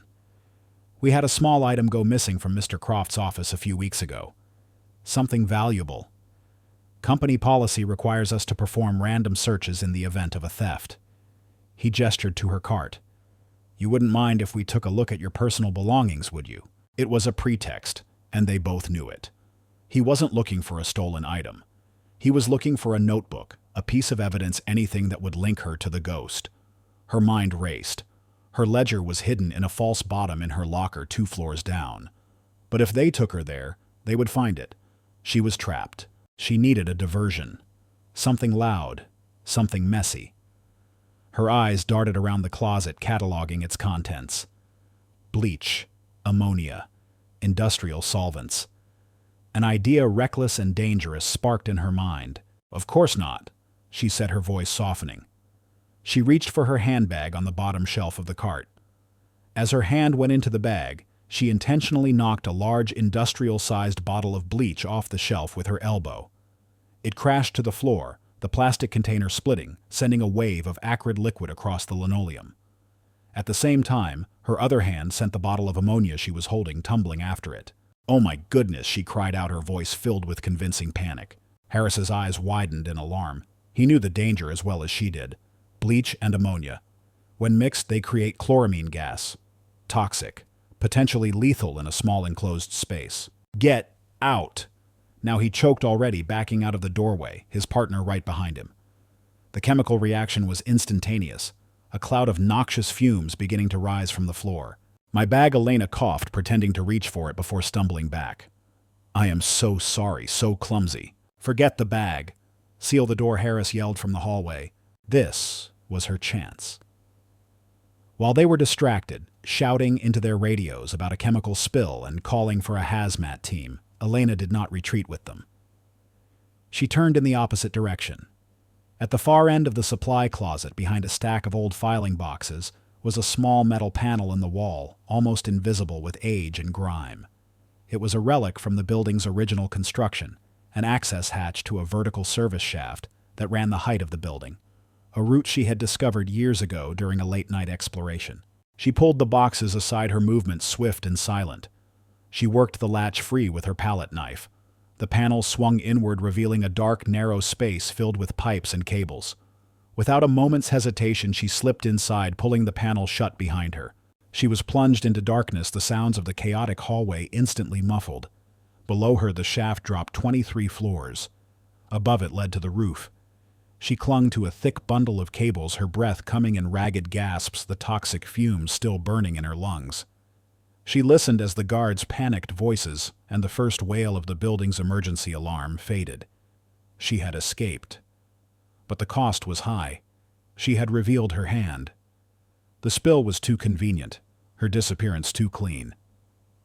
Speaker 1: "We had a small item go missing from Mr. Croft's office a few weeks ago. Something valuable. Company policy requires us to perform random searches in the event of a theft." He gestured to her cart. "You wouldn't mind if we took a look at your personal belongings, would you?" It was a pretext, and they both knew it. He wasn't looking for a stolen item. He was looking for a notebook, a piece of evidence, anything that would link her to the ghost. Her mind raced. Her ledger was hidden in a false bottom in her locker 2 floors down. But if they took her there, they would find it. She was trapped. She needed a diversion. Something loud, something messy. Her eyes darted around the closet, cataloging its contents. Bleach, ammonia, industrial solvents. An idea reckless and dangerous sparked in her mind. "Of course not," she said, her voice softening. She reached for her handbag on the bottom shelf of the cart. As her hand went into the bag, she intentionally knocked a large industrial-sized bottle of bleach off the shelf with her elbow. It crashed to the floor, the plastic container splitting, sending a wave of acrid liquid across the linoleum. At the same time, her other hand sent the bottle of ammonia she was holding tumbling after it. "Oh my goodness," she cried out, her voice filled with convincing panic. Harris's eyes widened in alarm. He knew the danger as well as she did. Bleach and ammonia. When mixed, they create chloramine gas. Toxic. Potentially lethal in a small enclosed space. "Get out!" Now he choked already, backing out of the doorway, his partner right behind him. The chemical reaction was instantaneous. a cloud of noxious fumes beginning to rise from the floor. "My bag," Elena coughed, pretending to reach for it before stumbling back. "I am so sorry, so clumsy." "Forget the bag. Seal the door," Harris yelled from the hallway. This was her chance. While they were distracted, shouting into their radios about a chemical spill and calling for a hazmat team, Elena did not retreat with them. She turned in the opposite direction. At the far end of the supply closet, behind a stack of old filing boxes, was a small metal panel in the wall, almost invisible with age and grime. It was a relic from the building's original construction, an access hatch to a vertical service shaft that ran the height of the building, a route she had discovered years ago during a late-night exploration. She pulled the boxes aside, her movements swift and silent. She worked the latch free with her palette knife. The panel swung inward, revealing a dark, narrow space filled with pipes and cables. Without a moment's hesitation, she slipped inside, pulling the panel shut behind her. She was plunged into darkness, the sounds of the chaotic hallway instantly muffled. Below her, the shaft dropped 23 floors. Above it led to the roof. She clung to a thick bundle of cables, her breath coming in ragged gasps, the toxic fumes still burning in her lungs. She listened as the guards' panicked voices and the first wail of the building's emergency alarm faded. She had escaped. But the cost was high. She had revealed her hand. The spill was too convenient, her disappearance too clean.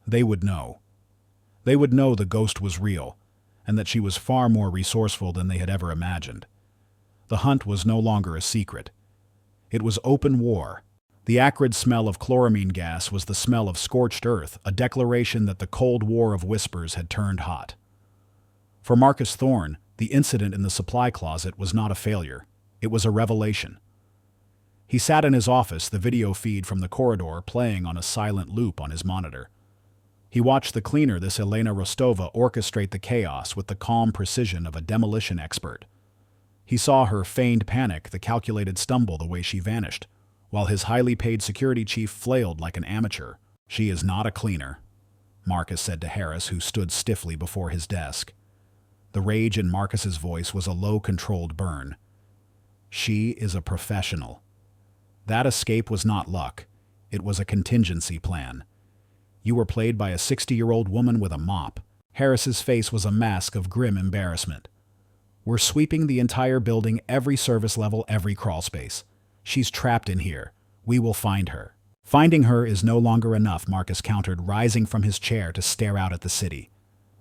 Speaker 1: They would know. They would know the ghost was real, and that she was far more resourceful than they had ever imagined. The hunt was no longer a secret. It was open war. The acrid smell of chloramine gas was the smell of scorched earth, a declaration that the Cold War of whispers had turned hot. For Marcus Thorne, the incident in the supply closet was not a failure. It was a revelation. He sat in his office, the video feed from the corridor playing on a silent loop on his monitor. He watched the cleaner, this Elena Rostova, orchestrate the chaos with the calm precision of a demolition expert. He saw her feigned panic, the calculated stumble, the way she vanished, while his highly paid security chief flailed like an amateur. "She is not a cleaner," Marcus said to Harris, who stood stiffly before his desk. The rage in Marcus's voice was a low, controlled burn. "She is a professional. That escape was not luck. It was a contingency plan. You were played by a 60-year-old woman with a mop." Harris's face was a mask of grim embarrassment. "We're sweeping the entire building, every service level, every crawlspace. She's trapped in here. We will find her." "Finding her is no longer enough," Marcus countered, rising from his chair to stare out at the city.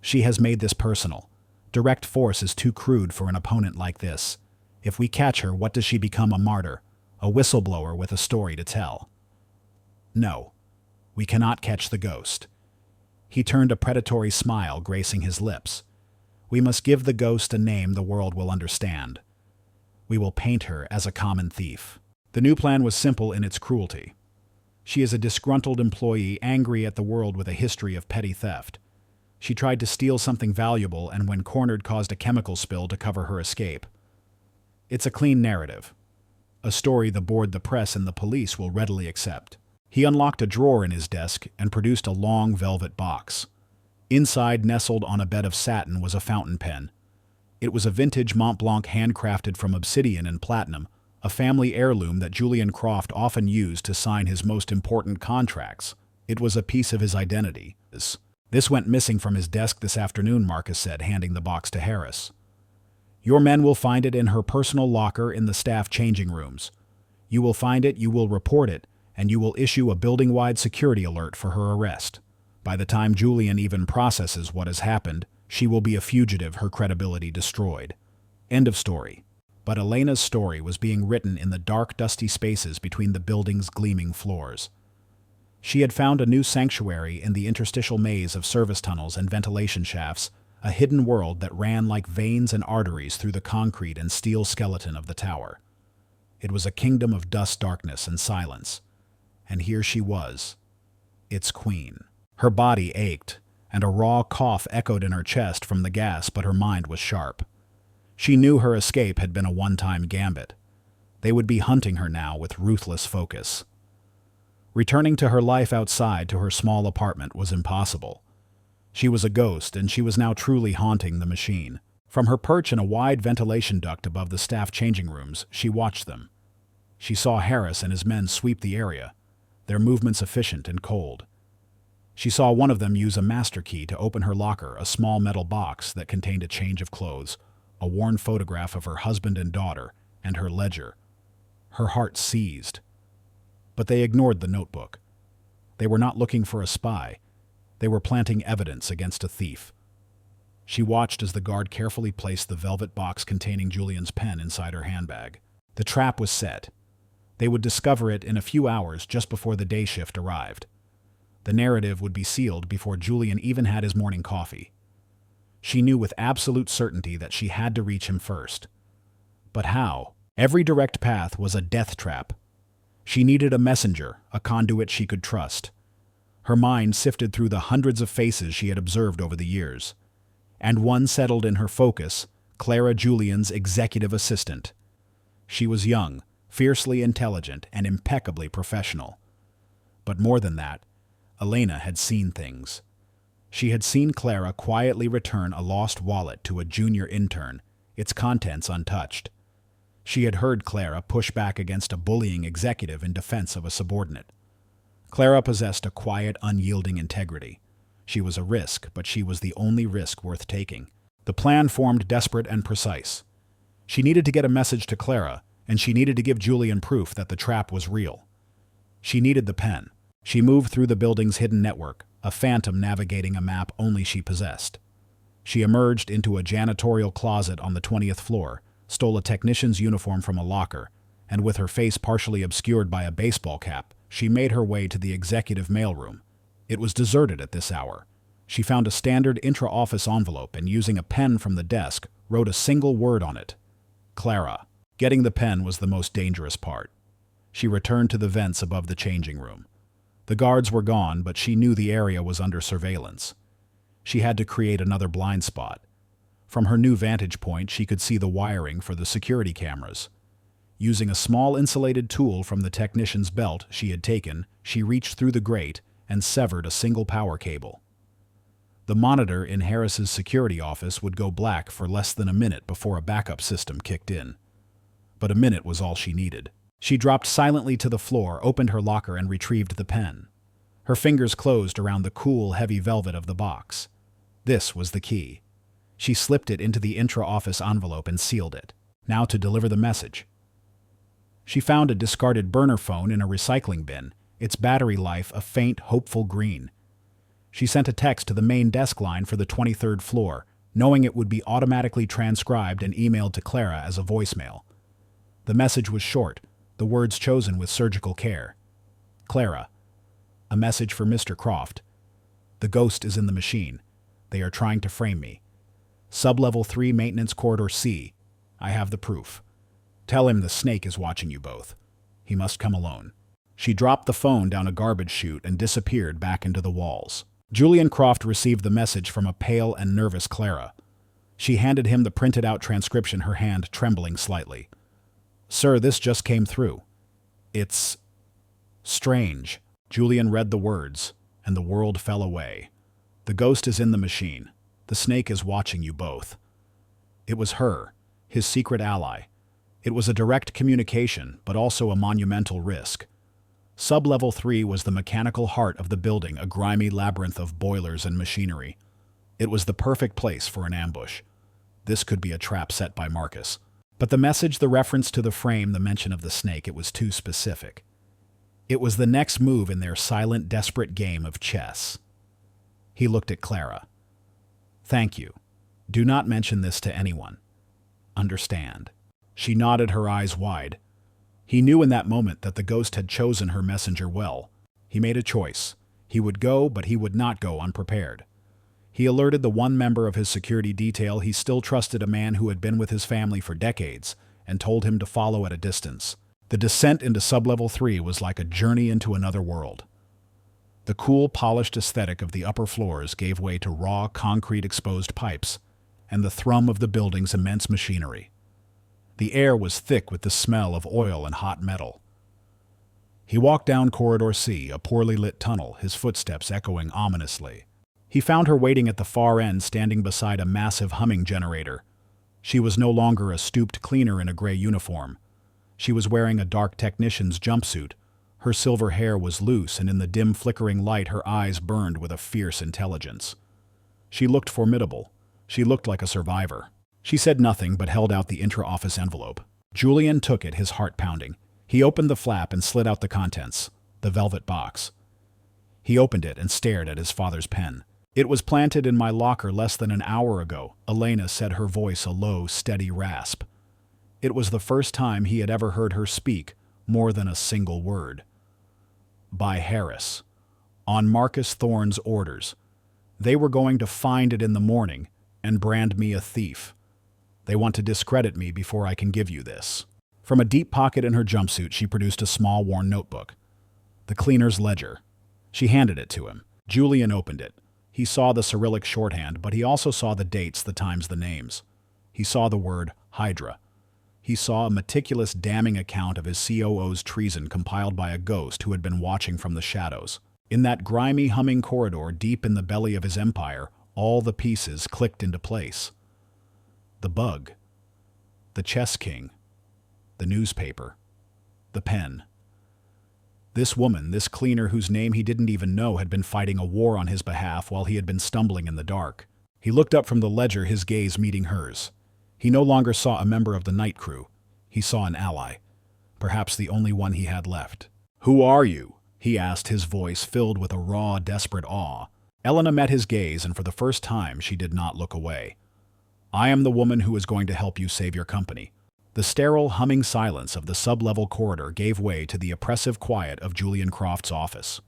Speaker 1: "She has made this personal. Direct force is too crude for an opponent like this. If we catch her, what does she become? A martyr? A whistleblower with a story to tell?" "No. We cannot catch the ghost." He turned, a predatory smile gracing his lips. "We must give the ghost a name the world will understand. We will paint her as a common thief." The new plan was simple in its cruelty. She is a disgruntled employee, angry at the world with a history of petty theft. She tried to steal something valuable and, when cornered, caused a chemical spill to cover her escape. It's a clean narrative. A story the board, the press, and the police will readily accept. He unlocked a drawer in his desk and produced a long velvet box. Inside, nestled on a bed of satin, was a fountain pen. It was a vintage Mont Blanc handcrafted from obsidian and platinum, a family heirloom that Julian Croft often used to sign his most important contracts. It was a piece of his identity. "This went missing from his desk this afternoon," Marcus said, handing the box to Harris. "Your men will find it in her personal locker in the staff changing rooms. You will find it, you will report it, and you will issue a building-wide security alert for her arrest. By the time Julian even processes what has happened, she will be a fugitive, her credibility destroyed." End of story. But Elena's story was being written in the dark, dusty spaces between the building's gleaming floors. She had found a new sanctuary in the interstitial maze of service tunnels and ventilation shafts, a hidden world that ran like veins and arteries through the concrete and steel skeleton of the tower. It was a kingdom of dust, darkness, and silence. And here she was, its queen. Her body ached, and a raw cough echoed in her chest from the gas, but her mind was sharp. She knew her escape had been a one-time gambit. They would be hunting her now with ruthless focus. Returning to her life outside, to her small apartment, was impossible. She was a ghost, and she was now truly haunting the machine. From her perch in a wide ventilation duct above the staff changing rooms, she watched them. She saw Harris and his men sweep the area, their movements efficient and cold. She saw one of them use a master key to open her locker, a small metal box that contained a change of clothes, a worn photograph of her husband and daughter, and her ledger. Her heart seized. But they ignored the notebook. They were not looking for a spy. They were planting evidence against a thief. She watched as the guard carefully placed the velvet box containing Julian's pen inside her handbag. The trap was set. They would discover it in a few hours just before the day shift arrived. The narrative would be sealed before Julian even had his morning coffee. She knew with absolute certainty that she had to reach him first. But how? Every direct path was a death trap. She needed a messenger, a conduit she could trust. Her mind sifted through the hundreds of faces she had observed over the years. And one settled in her focus, Clara Julian's executive assistant. She was young, fiercely intelligent, and impeccably professional. But more than that, Elena had seen things. She had seen Clara quietly return a lost wallet to a junior intern, its contents untouched. She had heard Clara push back against a bullying executive in defense of a subordinate. Clara possessed a quiet, unyielding integrity. She was a risk, but she was the only risk worth taking. The plan formed desperate and precise. She needed to get a message to Clara, and she needed to give Julian proof that the trap was real. She needed the pen. She moved through the building's hidden network, a phantom navigating a map only she possessed. She emerged into a janitorial closet on the 20th floor, stole a technician's uniform from a locker, and with her face partially obscured by a baseball cap, she made her way to the executive mailroom. It was deserted at this hour. She found a standard intra-office envelope and, using a pen from the desk, wrote a single word on it. Clara. Getting the pen was the most dangerous part. She returned to the vents above the changing room. The guards were gone, but she knew the area was under surveillance. She had to create another blind spot. From her new vantage point, she could see the wiring for the security cameras. Using a small insulated tool from the technician's belt she had taken, she reached through the grate and severed a single power cable. The monitor in Harris's security office would go black for less than a minute before a backup system kicked in. But a minute was all she needed. She dropped silently to the floor, opened her locker, and retrieved the pen. Her fingers closed around the cool, heavy velvet of the box. This was the key. She slipped it into the intra-office envelope and sealed it. Now to deliver the message. She found a discarded burner phone in a recycling bin, its battery life a faint, hopeful green. She sent a text to the main desk line for the 23rd floor, knowing it would be automatically transcribed and emailed to Clara as a voicemail. The message was short, the words chosen with surgical care. Clara. A message for Mr. Croft. The ghost is in the machine. They are trying to frame me. Sub-level 3 maintenance corridor C. I have the proof. Tell him the snake is watching you both. He must come alone. She dropped the phone down a garbage chute and disappeared back into the walls. Julian Croft received the message from a pale and nervous Clara. She handed him the printed-out transcription, her hand trembling slightly. Sir, this just came through. It's strange. Julian read the words, and the world fell away. The ghost is in the machine. The snake is watching you both. It was her, his secret ally. It was a direct communication, but also a monumental risk. Sub-level 3 was the mechanical heart of the building, a grimy labyrinth of boilers and machinery. It was the perfect place for an ambush. This could be a trap set by Marcus. But the message, the reference to the frame, the mention of the snake, it was too specific. It was the next move in their silent, desperate game of chess. He looked at Clara. Thank you. Do not mention this to anyone. Understand. She nodded, her eyes wide. He knew in that moment that the ghost had chosen her messenger well. He made a choice. He would go, but he would not go unprepared. He alerted the one member of his security detail he still trusted, a man who had been with his family for decades, and told him to follow at a distance. The descent into Sub-level 3 was like a journey into another world. The cool, polished aesthetic of the upper floors gave way to raw, concrete-exposed pipes, and the thrum of the building's immense machinery. The air was thick with the smell of oil and hot metal. He walked down Corridor C, a poorly lit tunnel, his footsteps echoing ominously. He found her waiting at the far end, standing beside a massive humming generator. She was no longer a stooped cleaner in a gray uniform. She was wearing a dark technician's jumpsuit. Her silver hair was loose, and in the dim flickering light her eyes burned with a fierce intelligence. She looked formidable. She looked like a survivor. She said nothing but held out the intra-office envelope. Julian took it, his heart pounding. He opened the flap and slid out the contents, the velvet box. He opened it and stared at his father's pen. "It was planted in my locker less than an hour ago," Elena said, her voice a low, steady rasp. It was the first time he had ever heard her speak more than a single word. "By Harris. On Marcus Thorne's orders. They were going to find it in the morning and brand me a thief. They want to discredit me before I can give you this." From a deep pocket in her jumpsuit, she produced a small, worn notebook. The cleaner's ledger. She handed it to him. Julian opened it. He saw the Cyrillic shorthand, but he also saw the dates, the times, the names. He saw the word Hydra. He saw a meticulous, damning account of his COO's treason compiled by a ghost who had been watching from the shadows. In that grimy, humming corridor deep in the belly of his empire, all the pieces clicked into place. The bug. The chess king. The newspaper. The pen. This woman, this cleaner whose name he didn't even know, had been fighting a war on his behalf while he had been stumbling in the dark. He looked up from the ledger, his gaze meeting hers. He no longer saw a member of the night crew. He saw an ally. Perhaps the only one he had left. "Who are you?" he asked, his voice filled with a raw, desperate awe. Elena met his gaze, and for the first time she did not look away. "I am the woman who is going to help you save your company." The sterile, humming silence of the sub-level corridor gave way to the oppressive quiet of Julian Croft's office.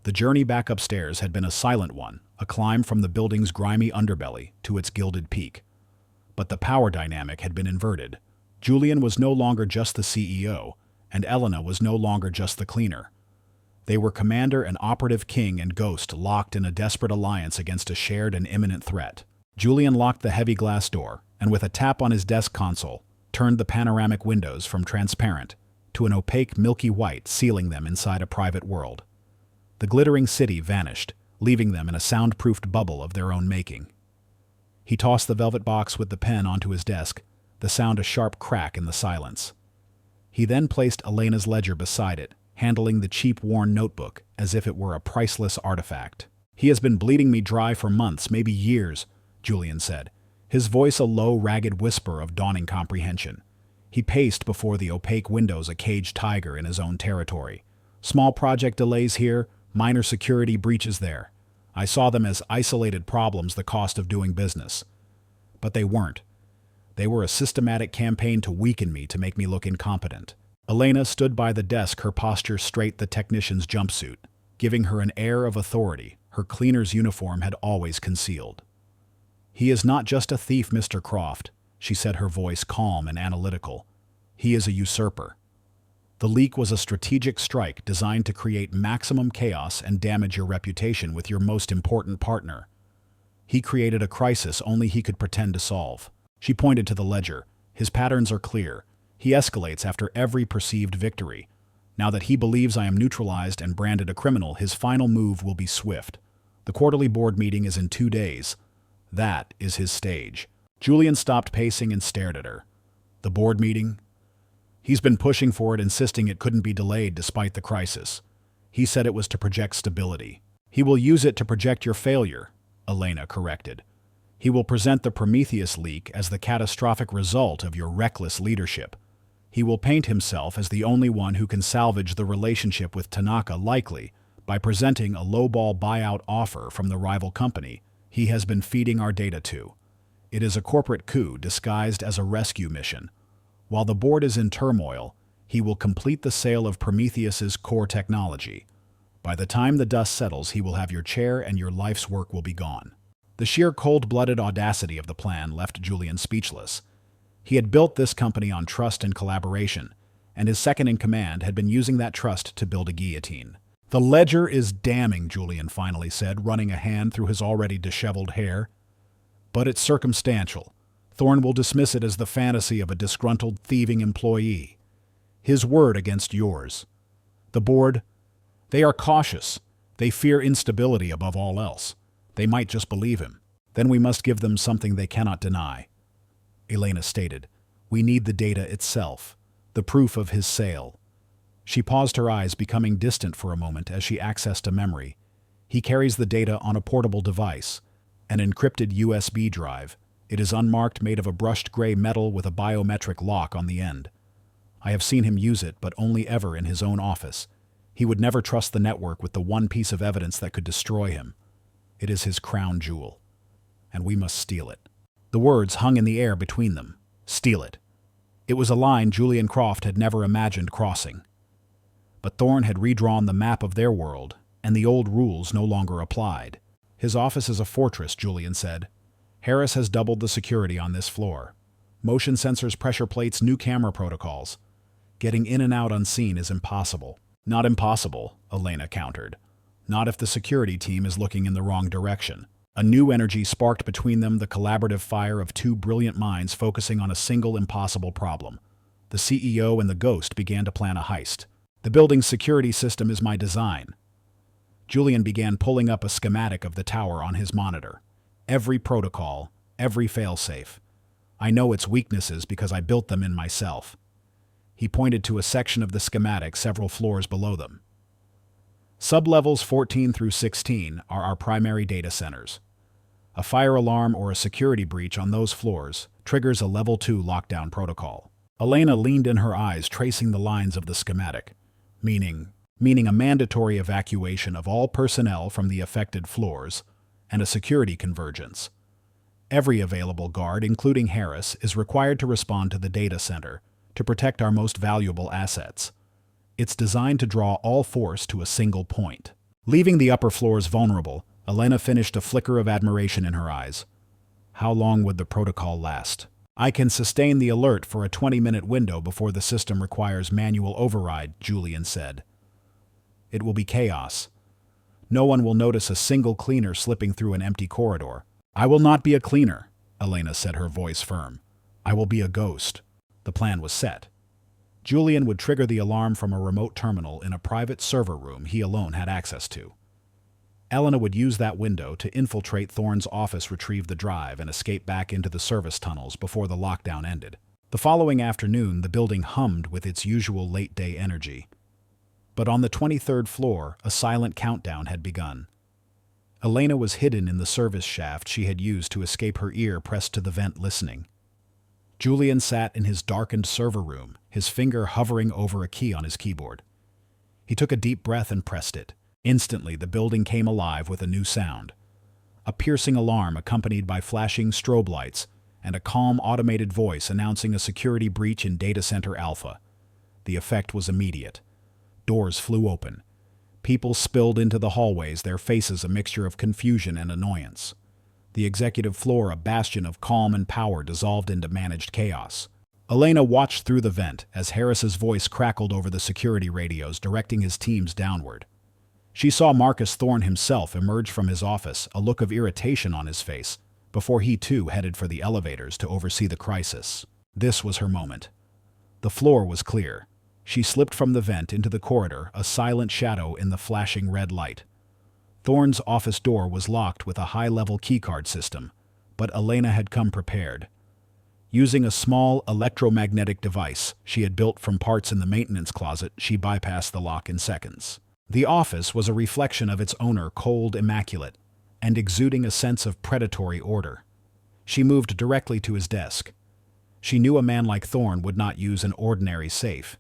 Speaker 1: The journey back upstairs had been a silent one, a climb from the building's grimy underbelly to its gilded peak. But the power dynamic had been inverted. Julian was no longer just the CEO, and Elena was no longer just the cleaner. They were commander and operative, king and ghost, locked in a desperate alliance against a shared and imminent threat. Julian locked the heavy glass door, and with a tap on his desk console, turned the panoramic windows from transparent to an opaque milky white, sealing them inside a private world. The glittering city vanished, leaving them in a soundproofed bubble of their own making. He tossed the velvet box with the pen onto his desk, the sound a sharp crack in the silence. He then placed Elena's ledger beside it, handling the cheap, worn notebook as if it were a priceless artifact. "He has been bleeding me dry for months, maybe years," Julian said, his voice a low, ragged whisper of dawning comprehension. He paced before the opaque windows, a caged tiger in his own territory. Small project delays here, minor security breaches there. I saw them as isolated problems, the cost of doing business. But they weren't. They were a systematic campaign to weaken me, to make me look incompetent. Elena stood by the desk, her posture straight, the technician's jumpsuit, giving her an air of authority her cleaner's uniform had always concealed. "He is not just a thief, Mr. Croft," she said, her voice calm and analytical. "He is a usurper. The leak was a strategic strike designed to create maximum chaos and damage your reputation with your most important partner. He created a crisis only he could pretend to solve." She pointed to the ledger. "His patterns are clear. He escalates after every perceived victory. Now that he believes I am neutralized and branded a criminal, his final move will be swift. The quarterly board meeting is in 2 days. That is his stage." Julian stopped pacing and stared at her. "The board meeting? He's been pushing for it, insisting it couldn't be delayed despite the crisis. He said it was to project stability." "He will use it to project your failure," Elena corrected. "He will present the Prometheus leak as the catastrophic result of your reckless leadership. He will paint himself as the only one who can salvage the relationship with Tanaka, likely by presenting a lowball buyout offer from the rival company he has been feeding our data to. It is a corporate coup disguised as a rescue mission. While the board is in turmoil, he will complete the sale of Prometheus's core technology. By the time the dust settles, he will have your chair and your life's work will be gone." The sheer cold-blooded audacity of the plan left Julian speechless. He had built this company on trust and collaboration, and his second-in-command had been using that trust to build a guillotine. "The ledger is damning," Julian finally said, running a hand through his already disheveled hair. "But it's circumstantial. Thorne will dismiss it as the fantasy of a disgruntled, thieving employee. His word against yours. The board, they are cautious. They fear instability above all else. They might just believe him. Then we must give them something they cannot deny." Elena stated, "We need the data itself. The proof of his sale. She paused, her eyes becoming distant for a moment as she accessed a memory. He carries the data on a portable device, an encrypted USB drive. It is unmarked, made of a brushed gray metal with a biometric lock on the end. I have seen him use it, but only ever in his own office. He would never trust the network with the one piece of evidence that could destroy him. It is his crown jewel, and we must steal it. The words hung in the air between them. Steal it. It was a line Julian Croft had never imagined crossing. But Thorne had redrawn the map of their world, and the old rules no longer applied. His office is a fortress, Julian said. Harris has doubled the security on this floor. Motion sensors, pressure plates, new camera protocols. Getting in and out unseen is impossible. Not impossible, Elena countered. Not if the security team is looking in the wrong direction. A new energy sparked between them, the collaborative fire of two brilliant minds focusing on a single impossible problem. The CEO and the Ghost began to plan a heist. The building's security system is my design. Julian began pulling up a schematic of the tower on his monitor. Every protocol, every failsafe. I know its weaknesses because I built them in myself. He pointed to a section of the schematic several floors below them. Sublevels 14 through 16 are our primary data centers. A fire alarm or a security breach on those floors triggers a level 2 lockdown protocol. Elena leaned in, her eyes tracing the lines of the schematic, meaning a mandatory evacuation of all personnel from the affected floors and a security convergence. Every available guard, including Harris, is required to respond to the data center to protect our most valuable assets. It's designed to draw all force to a single point. Leaving the upper floors vulnerable, Elena finished, a flicker of admiration in her eyes. How long would the protocol last? I can sustain the alert for a 20-minute window before the system requires manual override, Julian said. It will be chaos. No one will notice a single cleaner slipping through an empty corridor. I will not be a cleaner, Elena said, her voice firm. I will be a ghost. The plan was set. Julian would trigger the alarm from a remote terminal in a private server room he alone had access to. Elena would use that window to infiltrate Thorne's office, retrieve the drive, and escape back into the service tunnels before the lockdown ended. The following afternoon, the building hummed with its usual late-day energy. But on the 23rd floor, a silent countdown had begun. Elena was hidden in the service shaft she had used to escape, her ear pressed to the vent, listening. Julian sat in his darkened server room, his finger hovering over a key on his keyboard. He took a deep breath and pressed it. Instantly, the building came alive with a new sound. A piercing alarm accompanied by flashing strobe lights and a calm automated voice announcing a security breach in Data Center Alpha. The effect was immediate. Doors flew open. People spilled into the hallways, their faces a mixture of confusion and annoyance. The executive floor, a bastion of calm and power, dissolved into managed chaos. Elena watched through the vent as Harris's voice crackled over the security radios, directing his teams downward. She saw Marcus Thorne himself emerge from his office, a look of irritation on his face, before he too headed for the elevators to oversee the crisis. This was her moment. The floor was clear. She slipped from the vent into the corridor, a silent shadow in the flashing red light. Thorne's office door was locked with a high-level keycard system, but Elena had come prepared. Using a small electromagnetic device she had built from parts in the maintenance closet, she bypassed the lock in seconds. The office was a reflection of its owner, cold, immaculate, and exuding a sense of predatory order. She moved directly to his desk. She knew a man like Thorne would not use an ordinary safe.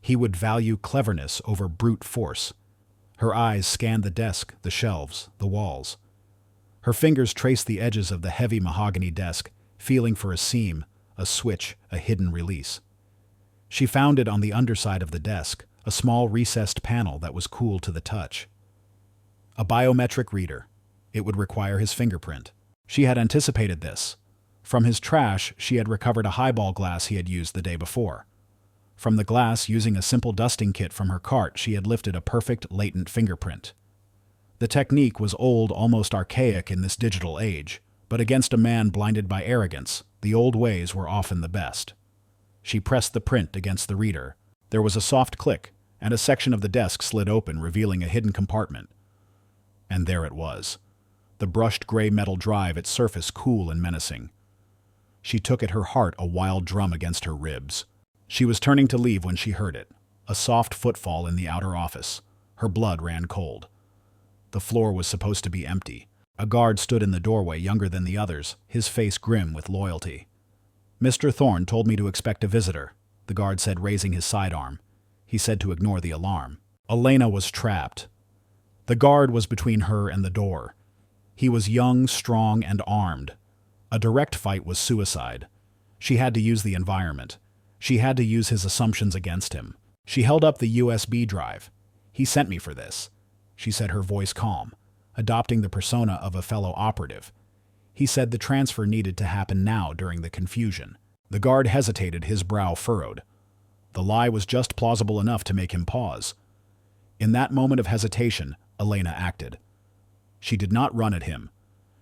Speaker 1: He would value cleverness over brute force. Her eyes scanned the desk, the shelves, the walls. Her fingers traced the edges of the heavy mahogany desk, feeling for a seam, a switch, a hidden release. She found it on the underside of the desk, a small recessed panel that was cool to the touch. A biometric reader. It would require his fingerprint. She had anticipated this. From his trash, she had recovered a highball glass he had used the day before. From the glass, using a simple dusting kit from her cart, she had lifted a perfect latent fingerprint. The technique was old, almost archaic in this digital age, but against a man blinded by arrogance, the old ways were often the best. She pressed the print against the reader. There was a soft click, and a section of the desk slid open, revealing a hidden compartment. And there it was. The brushed gray metal drive, its surface cool and menacing. She took it, her heart a wild drum against her ribs. She was turning to leave when she heard it, a soft footfall in the outer office. Her blood ran cold. The floor was supposed to be empty. A guard stood in the doorway, younger than the others, his face grim with loyalty. "Mr. Thorne told me to expect a visitor," the guard said, raising his sidearm. He said to ignore the alarm. Elena was trapped. The guard was between her and the door. He was young, strong, and armed. A direct fight was suicide. She had to use the environment. She had to use his assumptions against him. She held up the USB drive. "He sent me for this," she said, her voice calm, adopting the persona of a fellow operative. "He said the transfer needed to happen now during the confusion." The guard hesitated, his brow furrowed. The lie was just plausible enough to make him pause. In that moment of hesitation, Elena acted. She did not run at him.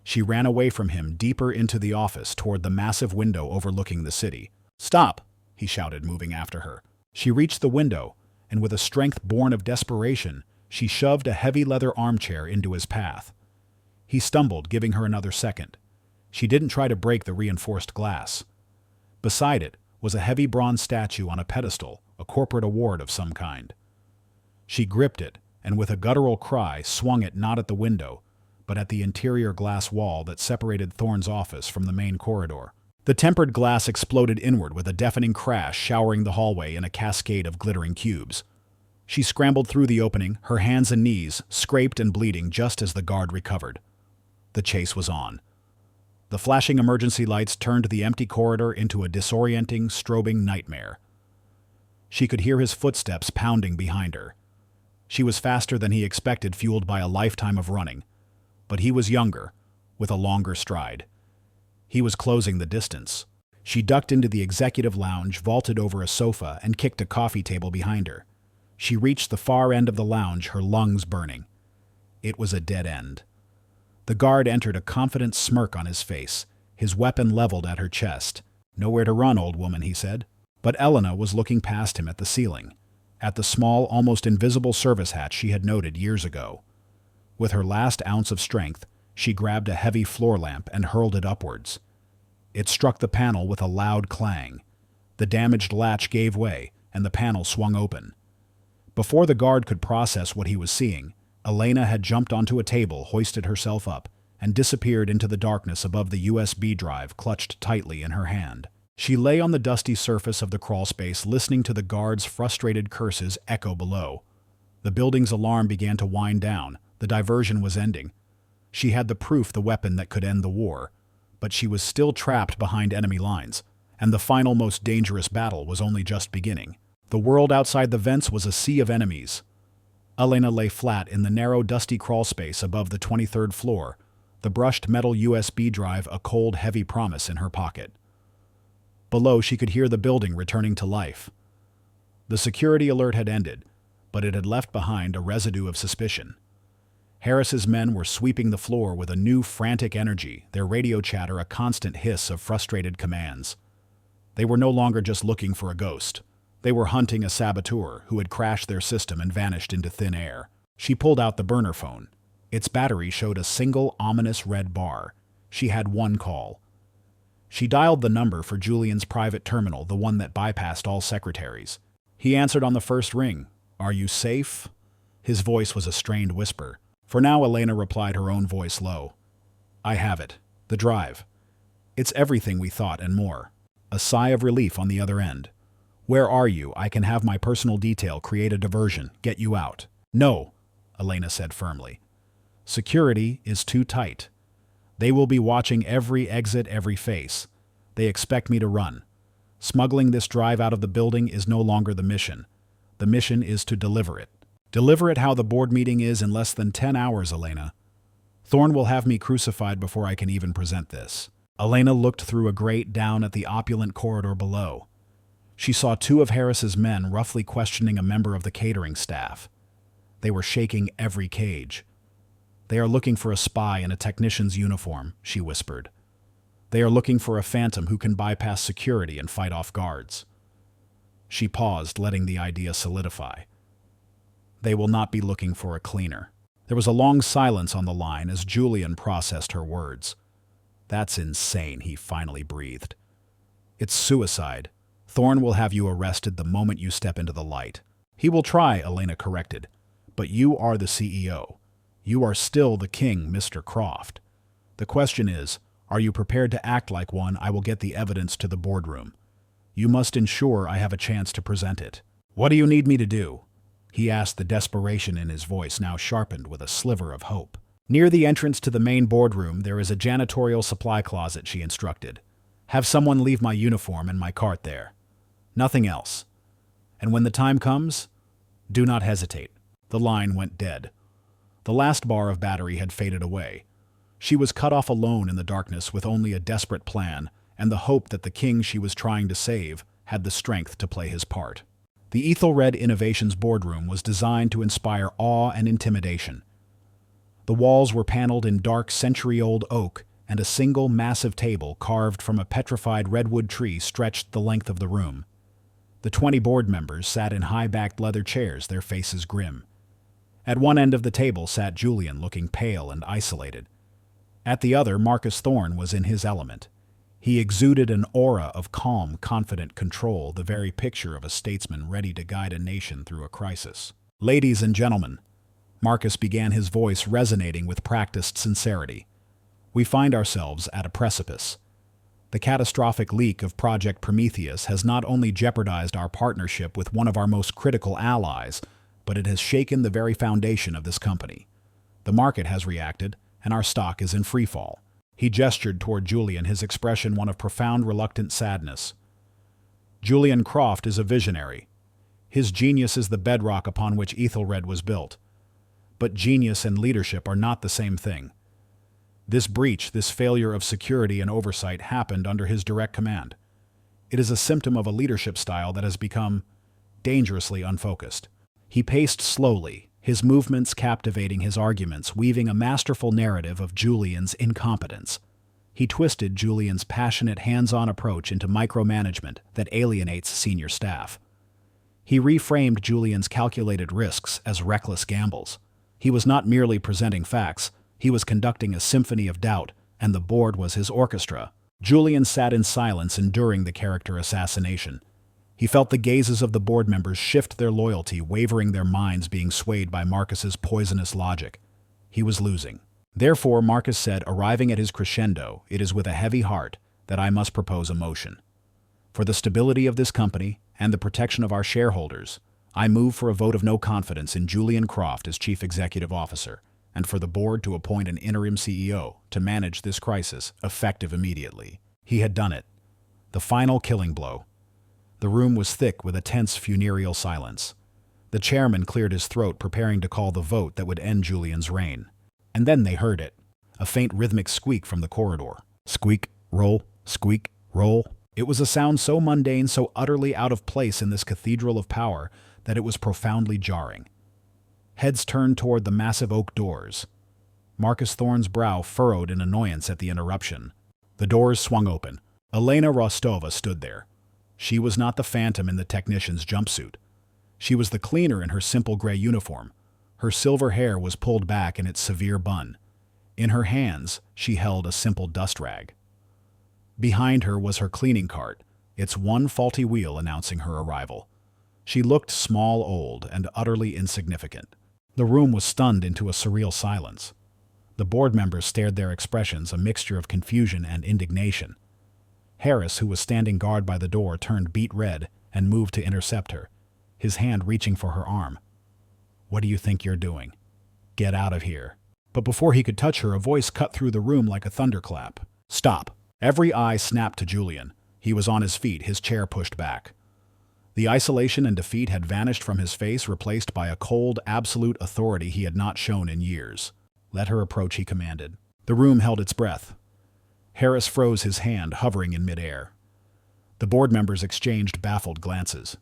Speaker 1: She ran away from him, deeper into the office, toward the massive window overlooking the city. "Stop!" he shouted, moving after her. She reached the window, and with a strength born of desperation, she shoved a heavy leather armchair into his path. He stumbled, giving her another second. She didn't try to break the reinforced glass. Beside it was a heavy bronze statue on a pedestal, a corporate award of some kind. She gripped it, and with a guttural cry swung it not at the window, but at the interior glass wall that separated Thorne's office from the main corridor. The tempered glass exploded inward with a deafening crash, showering the hallway in a cascade of glittering cubes. She scrambled through the opening, her hands and knees scraped and bleeding just as the guard recovered. The chase was on. The flashing emergency lights turned the empty corridor into a disorienting, strobing nightmare. She could hear his footsteps pounding behind her. She was faster than he expected, fueled by a lifetime of running. But he was younger, with a longer stride. He was closing the distance. She ducked into the executive lounge, vaulted over a sofa, and kicked a coffee table behind her. She reached the far end of the lounge, her lungs burning. It was a dead end. The guard entered, a confident smirk on his face, his weapon leveled at her chest. "Nowhere to run, old woman," he said. But Elena was looking past him at the ceiling, at the small, almost invisible service hatch she had noted years ago. With her last ounce of strength, she grabbed a heavy floor lamp and hurled it upwards. It struck the panel with a loud clang. The damaged latch gave way, and the panel swung open. Before the guard could process what he was seeing, Elena had jumped onto a table, hoisted herself up, and disappeared into the darkness above the USB drive clutched tightly in her hand. She lay on the dusty surface of the crawlspace, listening to the guard's frustrated curses echo below. The building's alarm began to wind down. The diversion was ending. She had the proof, the weapon that could end the war. But she was still trapped behind enemy lines, and the final, most dangerous battle was only just beginning. The world outside the vents was a sea of enemies. Elena lay flat in the narrow, dusty crawlspace above the 23rd floor, the brushed metal USB drive a cold, heavy promise in her pocket. Below, she could hear the building returning to life. The security alert had ended, but it had left behind a residue of suspicion. Harris's men were sweeping the floor with a new, frantic energy, their radio chatter a constant hiss of frustrated commands. They were no longer just looking for a ghost. They were hunting a saboteur who had crashed their system and vanished into thin air. She pulled out the burner phone. Its battery showed a single, ominous red bar. She had one call. She dialed the number for Julian's private terminal, the one that bypassed all secretaries. He answered on the first ring. "Are you safe?" His voice was a strained whisper. For now, Elena replied, her own voice low. "I have it. The drive. It's everything we thought and more." A sigh of relief on the other end. "Where are you? I can have my personal detail create a diversion, get you out." "No," Elena said firmly. "Security is too tight. They will be watching every exit, every face. They expect me to run. Smuggling this drive out of the building is no longer the mission. The mission is to deliver it. Deliver it how the board meeting is in less than 10 hours, Elena. Thorne will have me crucified before I can even present this." Elena looked through a grate down at the opulent corridor below. She saw two of Harris's men roughly questioning a member of the catering staff. They were shaking every cage. "They are looking for a spy in a technician's uniform," she whispered. "They are looking for a phantom who can bypass security and fight off guards." She paused, letting the idea solidify. "They will not be looking for a cleaner." There was a long silence on the line as Julian processed her words. "That's insane," he finally breathed. "It's suicide. Thorne will have you arrested the moment you step into the light. He will try, Elena corrected. But you are the CEO. You are still the king, Mr. Croft. The question is, are you prepared to act like one? I will get the evidence to the boardroom. You must ensure I have a chance to present it. What do you need me to do? He asked, the desperation in his voice now sharpened with a sliver of hope. Near the entrance to the main boardroom, there is a janitorial supply closet, she instructed. Have someone leave my uniform and my cart there. Nothing else. And when the time comes, do not hesitate. The line went dead. The last bar of battery had faded away. She was cut off alone in the darkness with only a desperate plan and the hope that the king she was trying to save had the strength to play his part. The Ethelred Innovations boardroom was designed to inspire awe and intimidation. The walls were paneled in dark century-old oak, and a single massive table carved from a petrified redwood tree stretched the length of the room. The 20 board members sat in high-backed leather chairs, their faces grim. At one end of the table sat Julian, looking pale and isolated. At the other, Marcus Thorne was in his element. He exuded an aura of calm, confident control, the very picture of a statesman ready to guide a nation through a crisis. Ladies and gentlemen, Marcus began, his voice resonating with practiced sincerity. We find ourselves at a precipice. The catastrophic leak of Project Prometheus has not only jeopardized our partnership with one of our most critical allies, but it has shaken the very foundation of this company. The market has reacted, and our stock is in freefall. He gestured toward Julian, his expression one of profound, reluctant sadness. Julian Croft is a visionary. His genius is the bedrock upon which Ethelred was built. But genius and leadership are not the same thing. This breach, this failure of security and oversight happened under his direct command. It is a symptom of a leadership style that has become dangerously unfocused. He paced slowly, his movements captivating his arguments, weaving a masterful narrative of Julian's incompetence. He twisted Julian's passionate, hands-on approach into micromanagement that alienates senior staff. He reframed Julian's calculated risks as reckless gambles. He was not merely presenting facts, he was conducting a symphony of doubt, and the board was his orchestra. Julian sat in silence, enduring the character assassination. He felt the gazes of the board members shift their loyalty, wavering, their minds being swayed by Marcus's poisonous logic. He was losing. Therefore, Marcus said, arriving at his crescendo, it is with a heavy heart that I must propose a motion. For the stability of this company and the protection of our shareholders, I move for a vote of no confidence in Julian Croft as Chief Executive Officer, and for the board to appoint an interim CEO to manage this crisis, effective immediately. He had done it. The final killing blow. The room was thick with a tense, funereal silence. The chairman cleared his throat, preparing to call the vote that would end Julian's reign. And then they heard it. A faint rhythmic squeak from the corridor. Squeak, roll, squeak, roll. It was a sound so mundane, so utterly out of place in this cathedral of power, that it was profoundly jarring. Heads turned toward the massive oak doors. Marcus Thorne's brow furrowed in annoyance at the interruption. The doors swung open. Elena Rostova stood there. She was not the phantom in the technician's jumpsuit. She was the cleaner in her simple gray uniform. Her silver hair was pulled back in its severe bun. In her hands, she held a simple dust rag. Behind her was her cleaning cart, its one faulty wheel announcing her arrival. She looked small, old, and utterly insignificant. The room was stunned into a surreal silence. The board members stared, their expressions a mixture of confusion and indignation. Harris, who was standing guard by the door, turned beet red and moved to intercept her, his hand reaching for her arm. What do you think you're doing? Get out of here. But before he could touch her, a voice cut through the room like a thunderclap. Stop. Every eye snapped to Julian. He was on his feet, his chair pushed back. The isolation and defeat had vanished from his face, replaced by a cold, absolute authority he had not shown in years. Let her approach, he commanded. The room held its breath. Harris froze, his hand hovering in midair. The board members exchanged baffled glances.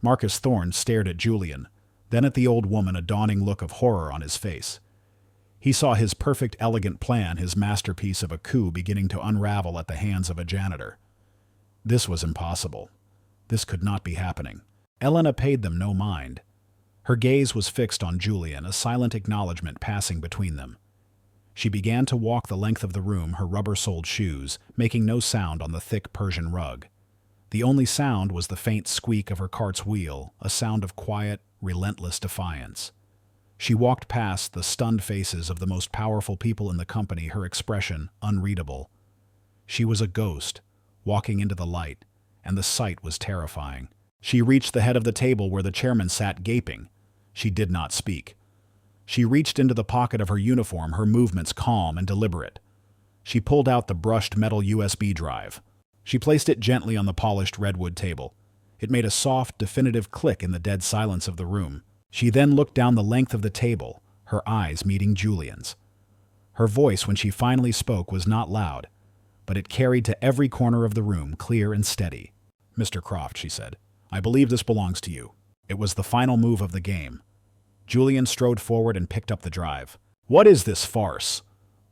Speaker 1: Marcus Thorne stared at Julian, then at the old woman, a dawning look of horror on his face. He saw his perfect, elegant plan, his masterpiece of a coup, beginning to unravel at the hands of a janitor. This was impossible. This could not be happening. Elena paid them no mind. Her gaze was fixed on Julian, a silent acknowledgement passing between them. She began to walk the length of the room, her rubber-soled shoes making no sound on the thick Persian rug. The only sound was the faint squeak of her cart's wheel, a sound of quiet, relentless defiance. She walked past the stunned faces of the most powerful people in the company, her expression unreadable. She was a ghost, walking into the light, and the sight was terrifying. She reached the head of the table where the chairman sat gaping. She did not speak. She reached into the pocket of her uniform, her movements calm and deliberate. She pulled out the brushed metal USB drive. She placed it gently on the polished redwood table. It made a soft, definitive click in the dead silence of the room. She then looked down the length of the table, her eyes meeting Julian's. Her voice, when she finally spoke, was not loud, but it carried to every corner of the room, clear and steady. "Mr. Croft," she said, "I believe this belongs to you." It was the final move of the game. Julian strode forward and picked up the drive. "What is this farce?"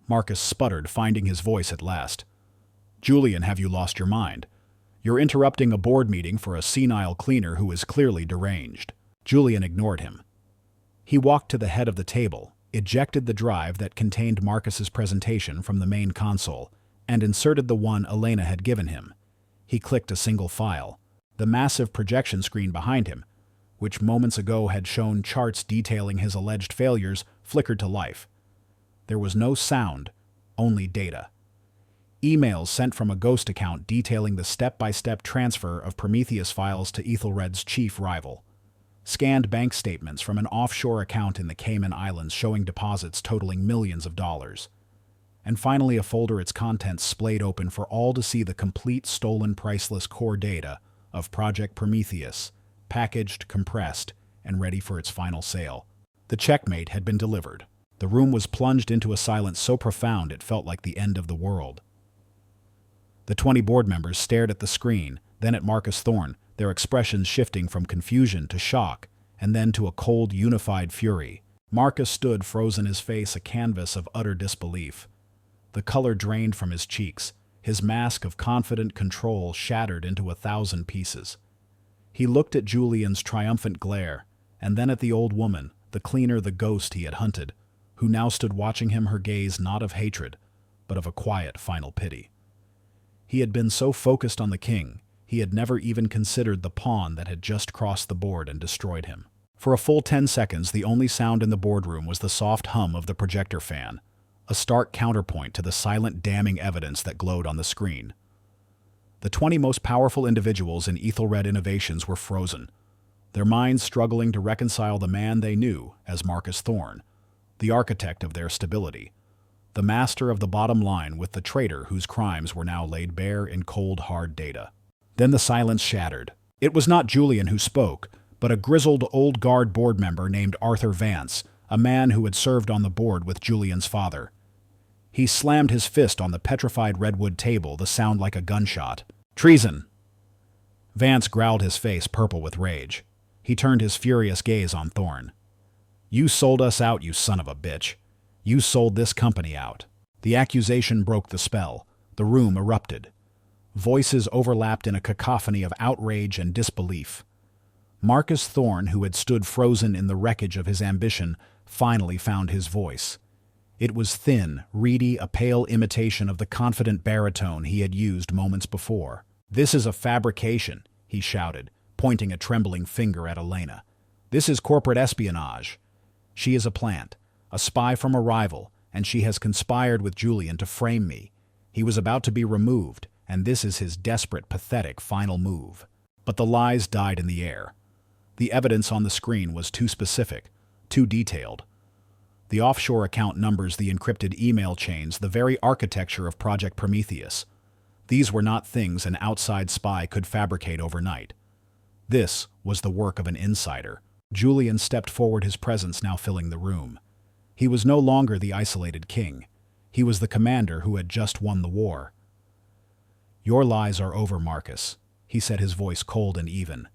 Speaker 1: Marcus sputtered, finding his voice at last. "Julian, have you lost your mind? You're interrupting a board meeting for a senile cleaner who is clearly deranged." Julian ignored him. He walked to the head of the table, ejected the drive that contained Marcus's presentation from the main console, and inserted the one Elena had given him. He clicked a single file. The massive projection screen behind him, which moments ago had shown charts detailing his alleged failures, flickered to life. There was no sound, only data. Emails sent from a ghost account detailing the step-by-step transfer of Prometheus files to Ethelred's chief rival. Scanned bank statements from an offshore account in the Cayman Islands showing deposits totaling millions of dollars. And finally a folder, its contents splayed open for all to see, the complete stolen priceless core data of Project Prometheus, packaged, compressed, and ready for its final sale. The checkmate had been delivered. The room was plunged into a silence so profound it felt like the end of the world. The 20 board members stared at the screen, then at Marcus Thorne, their expressions shifting from confusion to shock, and then to a cold, unified fury. Marcus stood frozen, his face a canvas of utter disbelief. The color drained from his cheeks, his mask of confident control shattered into 1,000 pieces. He looked at Julian's triumphant glare, and then at the old woman, the cleaner, the ghost he had hunted, who now stood watching him, her gaze not of hatred, but of a quiet, final pity. He had been so focused on the king, he had never even considered the pawn that had just crossed the board and destroyed him. For a full 10 seconds, the only sound in the boardroom was the soft hum of the projector fan, a stark counterpoint to the silent, damning evidence that glowed on the screen. The 20 most powerful individuals in Ethelred Innovations were frozen, their minds struggling to reconcile the man they knew as Marcus Thorne, the architect of their stability, the master of the bottom line, with the traitor whose crimes were now laid bare in cold, hard data. Then the silence shattered. It was not Julian who spoke, but a grizzled old guard board member named Arthur Vance, a man who had served on the board with Julian's father. He slammed his fist on the petrified redwood table, the sound like a gunshot. "Treason!" Vance growled, his face purple with rage. He turned his furious gaze on Thorne. "You sold us out, you son of a bitch. You sold this company out." The accusation broke the spell. The room erupted. Voices overlapped in a cacophony of outrage and disbelief. Marcus Thorne, who had stood frozen in the wreckage of his ambition, finally found his voice. It was thin, reedy, a pale imitation of the confident baritone he had used moments before. "This is a fabrication," he shouted, pointing a trembling finger at Elena. "This is corporate espionage. She is a plant, a spy from a rival, and she has conspired with Julian to frame me. He was about to be removed, and this is his desperate, pathetic final move." But the lies died in the air. The evidence on the screen was too specific, too detailed. The offshore account numbers, the encrypted email chains, the very architecture of Project Prometheus. These were not things an outside spy could fabricate overnight. This was the work of an insider. Julian stepped forward, his presence now filling the room. He was no longer the isolated king. He was the commander who had just won the war. "Your lies are over, Marcus," he said, his voice cold and even.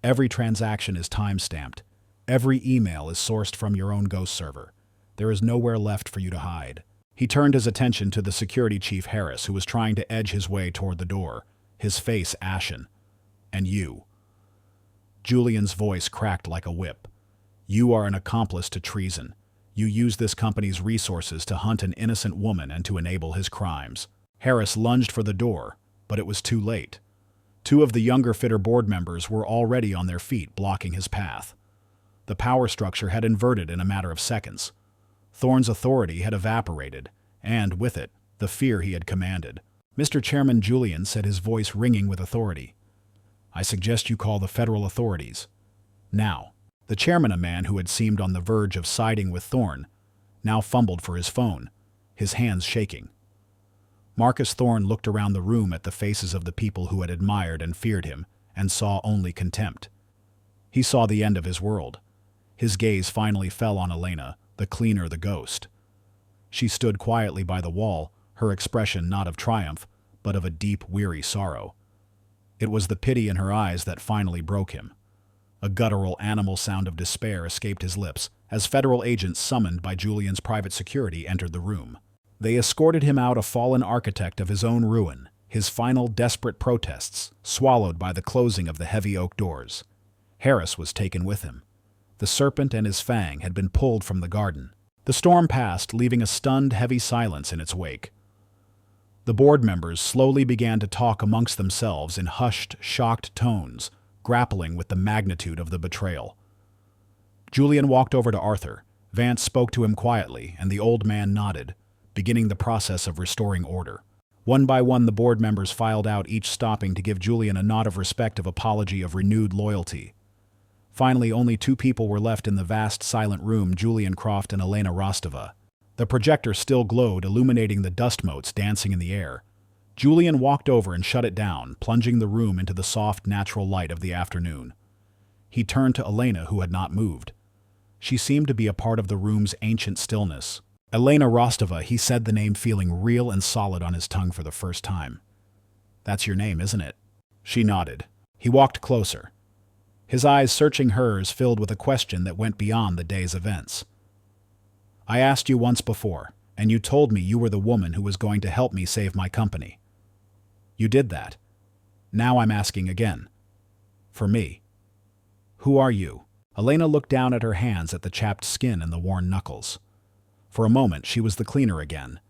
Speaker 1: "Every transaction is time-stamped. Every email is sourced from your own ghost server. There is nowhere left for you to hide." He turned his attention to the security chief, Harris, who was trying to edge his way toward the door, his face ashen. "And you." Julian's voice cracked like a whip. "You are an accomplice to treason. You use this company's resources to hunt an innocent woman and to enable his crimes." Harris lunged for the door, but it was too late. Two of the younger, fitter board members were already on their feet, blocking his path. The power structure had inverted in a matter of seconds. Thorne's authority had evaporated, and, with it, the fear he had commanded. "Mr. Chairman," Julian said, his voice ringing with authority, "I suggest you call the federal authorities. Now." The chairman, a man who had seemed on the verge of siding with Thorne, now fumbled for his phone, his hands shaking. Marcus Thorne looked around the room at the faces of the people who had admired and feared him, and saw only contempt. He saw the end of his world. His gaze finally fell on Elena, the cleaner, the ghost. She stood quietly by the wall, her expression not of triumph, but of a deep, weary sorrow. It was the pity in her eyes that finally broke him. A guttural, animal sound of despair escaped his lips as federal agents summoned by Julian's private security entered the room. They escorted him out, a fallen architect of his own ruin, his final desperate protests swallowed by the closing of the heavy oak doors. Harris was taken with him. The serpent and his fang had been pulled from the garden. The storm passed, leaving a stunned, heavy silence in its wake. The board members slowly began to talk amongst themselves in hushed, shocked tones, grappling with the magnitude of the betrayal. Julian walked over to Arthur. Vance spoke to him quietly, and the old man nodded, beginning the process of restoring order. One by one, the board members filed out, each stopping to give Julian a nod of respect, of apology, of renewed loyalty. Finally, only two people were left in the vast, silent room, Julian Croft and Elena Rostova. The projector still glowed, illuminating the dust motes dancing in the air. Julian walked over and shut it down, plunging the room into the soft, natural light of the afternoon. He turned to Elena, who had not moved. She seemed to be a part of the room's ancient stillness. "Elena Rostova," he said, the name feeling real and solid on his tongue for the first time. "That's your name, isn't it?" She nodded. He walked closer. His eyes searching hers, filled with a question that went beyond the day's events. "I asked you once before, and you told me you were the woman who was going to help me save my company. You did that. Now I'm asking again. For me. Who are you?" Elena looked down at her hands, at the chapped skin and the worn knuckles. For a moment she was the cleaner again.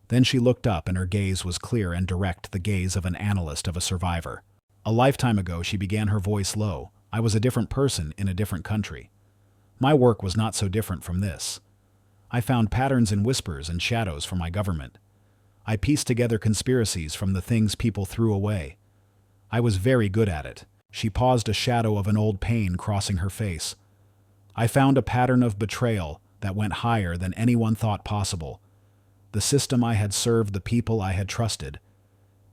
Speaker 1: Then she looked up, and her gaze was clear and direct, the gaze of an analyst, of a survivor. "A lifetime ago," she began, her voice low, "I was a different person in a different country. My work was not so different from this. I found patterns in whispers and shadows from my government. I pieced together conspiracies from the things people threw away. I was very good at it." She paused, a shadow of an old pain crossing her face. "I found a pattern of betrayal that went higher than anyone thought possible. The system I had served, the people I had trusted.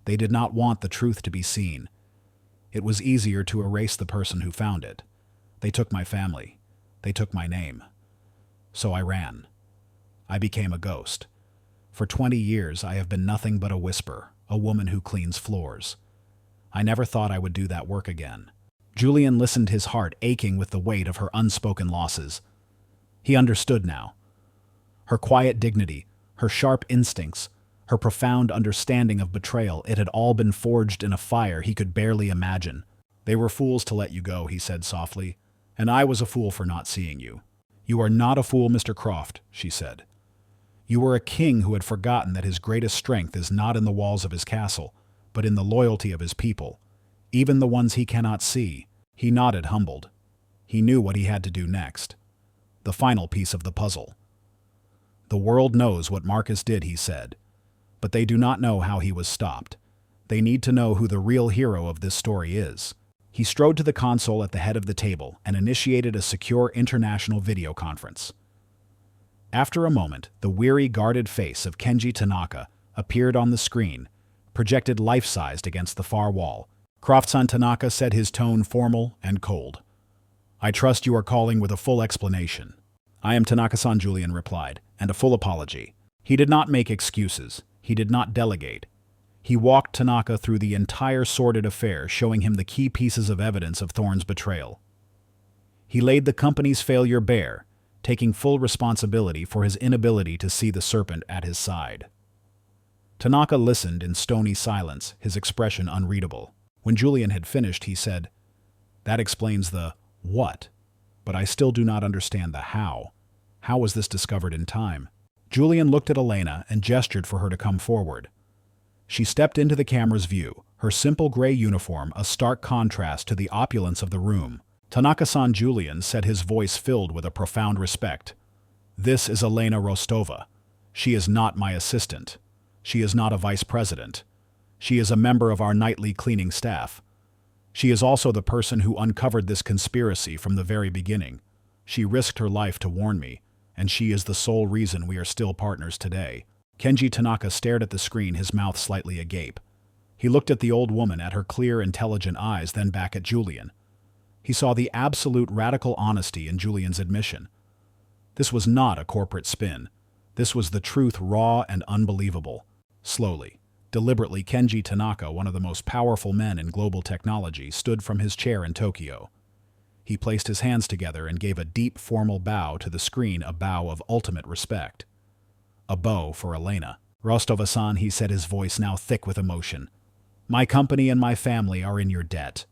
Speaker 1: They did not want the truth to be seen. It was easier to erase the person who found it. They took my family. They took my name. So I ran. I became a ghost. For 20 years I have been nothing but a whisper, a woman who cleans floors. I never thought I would do that work again." Julian listened, his heart aching with the weight of her unspoken losses. He understood now. Her quiet dignity, her sharp instincts, her profound understanding of betrayal, it had all been forged in a fire he could barely imagine. "They were fools to let you go," he said softly, "and I was a fool for not seeing you." "You are not a fool, Mr. Croft," she said. "You were a king who had forgotten that his greatest strength is not in the walls of his castle, but in the loyalty of his people, even the ones he cannot see." He nodded, humbled. He knew what he had to do next. The final piece of the puzzle. "The world knows what Marcus did," he said, "but they do not know how he was stopped. They need to know who the real hero of this story is." He strode to the console at the head of the table and initiated a secure international video conference. After a moment, the weary, guarded face of Kenji Tanaka appeared on the screen, projected life-sized against the far wall. Croft-san, Tanaka said, his tone formal and cold. "I trust you are calling with a full explanation." "I am Tanaka-san," Julian replied, "and a full apology." He did not make excuses. He did not delegate. He walked Tanaka through the entire sordid affair, showing him the key pieces of evidence of Thorne's betrayal. He laid the company's failure bare, taking full responsibility for his inability to see the serpent at his side. Tanaka listened in stony silence, his expression unreadable. When Julian had finished, he said, "That explains the what, but I still do not understand the how. How was this discovered in time?" Julian looked at Elena and gestured for her to come forward. She stepped into the camera's view, her simple gray uniform a stark contrast to the opulence of the room. "Tanaka-san," Julian said, his voice filled with a profound respect. "This is Elena Rostova. She is not my assistant. She is not a vice president. She is a member of our nightly cleaning staff. She is also the person who uncovered this conspiracy from the very beginning. She risked her life to warn me, and she is the sole reason we are still partners today." Kenji Tanaka stared at the screen, his mouth slightly agape. He looked at the old woman, at her clear, intelligent eyes, then back at Julian. He saw the absolute radical honesty in Julian's admission. This was not a corporate spin. This was the truth, raw and unbelievable. Slowly, deliberately, Kenji Tanaka, one of the most powerful men in global technology, stood from his chair in Tokyo. He placed his hands together and gave a deep, formal bow to the screen, a bow of ultimate respect. A bow for Elena. "Rostova-san," he said, his voice now thick with emotion. "My company and my family are in your debt.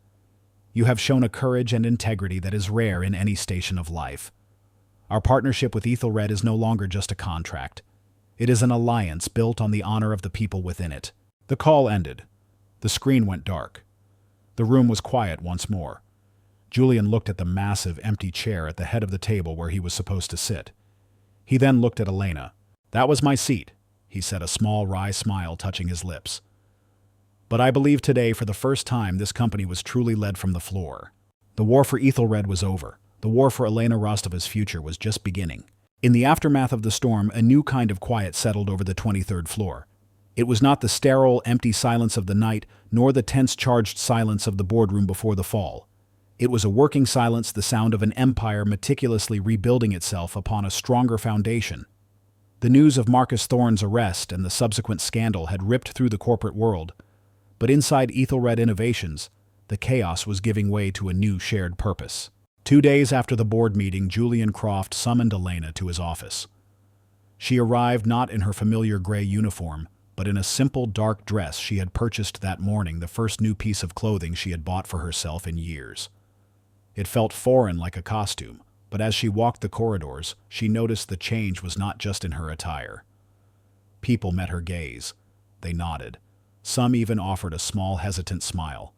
Speaker 1: You have shown a courage and integrity that is rare in any station of life. Our partnership with Ethelred is no longer just a contract. It is an alliance built on the honor of the people within it." The call ended. The screen went dark. The room was quiet once more. Julian looked at the massive, empty chair at the head of the table where he was supposed to sit. He then looked at Elena. "That was my seat," he said, a small, wry smile touching his lips. "But I believe today, for the first time, this company was truly led from the floor. The war for Ethelred was over. The war for Elena Rostova's future was just beginning." In the aftermath of the storm, a new kind of quiet settled over the 23rd floor. It was not the sterile, empty silence of the night, nor the tense, charged silence of the boardroom before the fall. It was a working silence, the sound of an empire meticulously rebuilding itself upon a stronger foundation. The news of Marcus Thorne's arrest and the subsequent scandal had ripped through the corporate world, but inside Ethelred Innovations, the chaos was giving way to a new shared purpose. 2 days after the board meeting, Julian Croft summoned Elena to his office. She arrived not in her familiar gray uniform, but in a simple dark dress she had purchased that morning, the first new piece of clothing she had bought for herself in years. It felt foreign, like a costume, but as she walked the corridors, she noticed the change was not just in her attire. People met her gaze. They nodded. Some even offered a small, hesitant smile.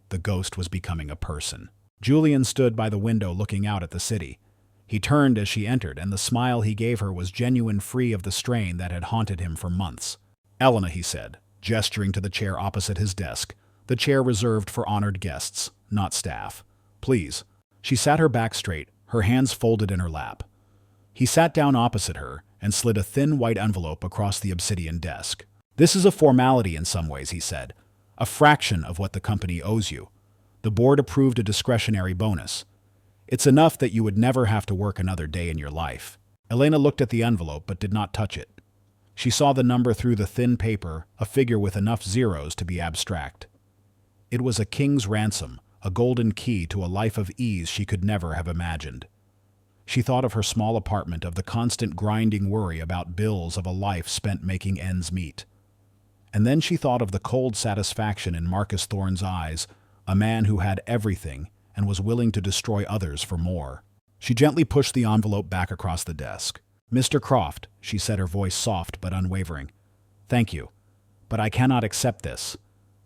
Speaker 1: The ghost was becoming a person. Julian stood by the window looking out at the city. He turned as she entered, and the smile he gave her was genuine, free of the strain that had haunted him for months. "Elena," he said, gesturing to the chair opposite his desk, the chair reserved for honored guests, not staff. "Please." She sat her back straight, her hands folded in her lap. He sat down opposite her and slid a thin white envelope across the obsidian desk. "This is a formality in some ways," he said, "a fraction of what the company owes you. The board approved a discretionary bonus. It's enough that you would never have to work another day in your life." Elena looked at the envelope but did not touch it. She saw the number through the thin paper, a figure with enough zeros to be abstract. It was a king's ransom, a golden key to a life of ease she could never have imagined. She thought of her small apartment, of the constant grinding worry about bills, of a life spent making ends meet. And then she thought of the cold satisfaction in Marcus Thorne's eyes, a man who had everything and was willing to destroy others for more. She gently pushed the envelope back across the desk. "Mr. Croft," she said, her voice soft but unwavering. "Thank you, but I cannot accept this.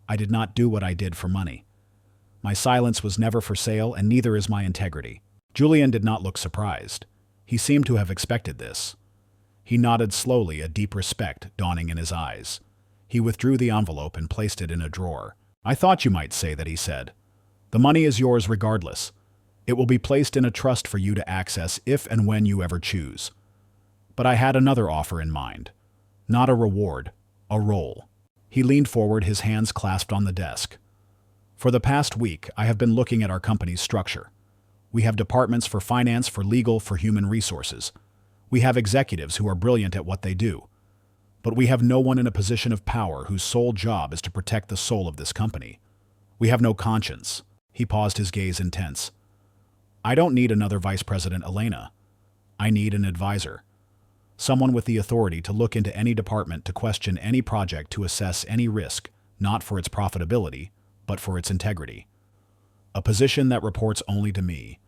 Speaker 1: I did not do what I did for money. My silence was never for sale, and neither is my integrity." Julian did not look surprised. He seemed to have expected this. He nodded slowly, a deep respect dawning in his eyes. He withdrew the envelope and placed it in a drawer. "I thought you might say that," he said. "The money is yours regardless. It will be placed in a trust for you to access if and when you ever choose. But I had another offer in mind. Not a reward, a role." He leaned forward, his hands clasped on the desk. "For the past week, I have been looking at our company's structure. We have departments for finance, for legal, for human resources. We have executives who are brilliant at what they do. But we have no one in a position of power whose sole job is to protect the soul of this company. We have no conscience." He paused, his gaze intense. "I don't need another Vice President Elena. I need an advisor. Someone with the authority to look into any department, to question any project, to assess any risk, not for its profitability, but for its integrity. A position that reports only to me.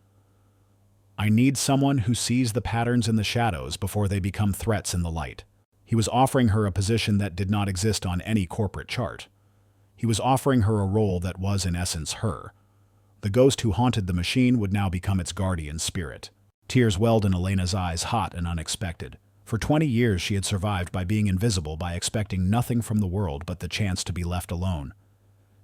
Speaker 1: I need someone who sees the patterns in the shadows before they become threats in the light." He was offering her a position that did not exist on any corporate chart. He was offering her a role that was, in essence, her. The ghost who haunted the machine would now become its guardian spirit. Tears welled in Elena's eyes, hot and unexpected. For 20 years she had survived by being invisible, by expecting nothing from the world but the chance to be left alone.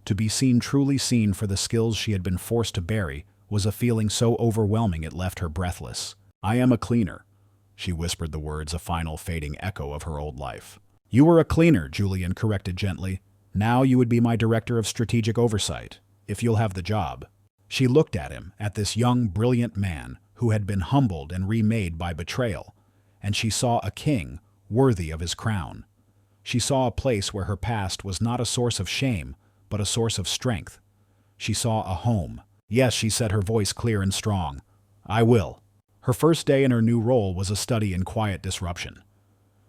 Speaker 1: To be seen, truly seen, for the skills she had been forced to bury, was a feeling so overwhelming it left her breathless. "I am a cleaner," she whispered the words, a final fading echo of her old life. "You were a cleaner," Julian corrected gently. "Now you would be my director of strategic oversight, if you'll have the job." She looked at him, at this young, brilliant man who had been humbled and remade by betrayal, and she saw a king worthy of his crown. She saw a place where her past was not a source of shame, but a source of strength. She saw a home. "Yes," she said, her voice clear and strong. "I will." Her first day in her new role was a study in quiet disruption.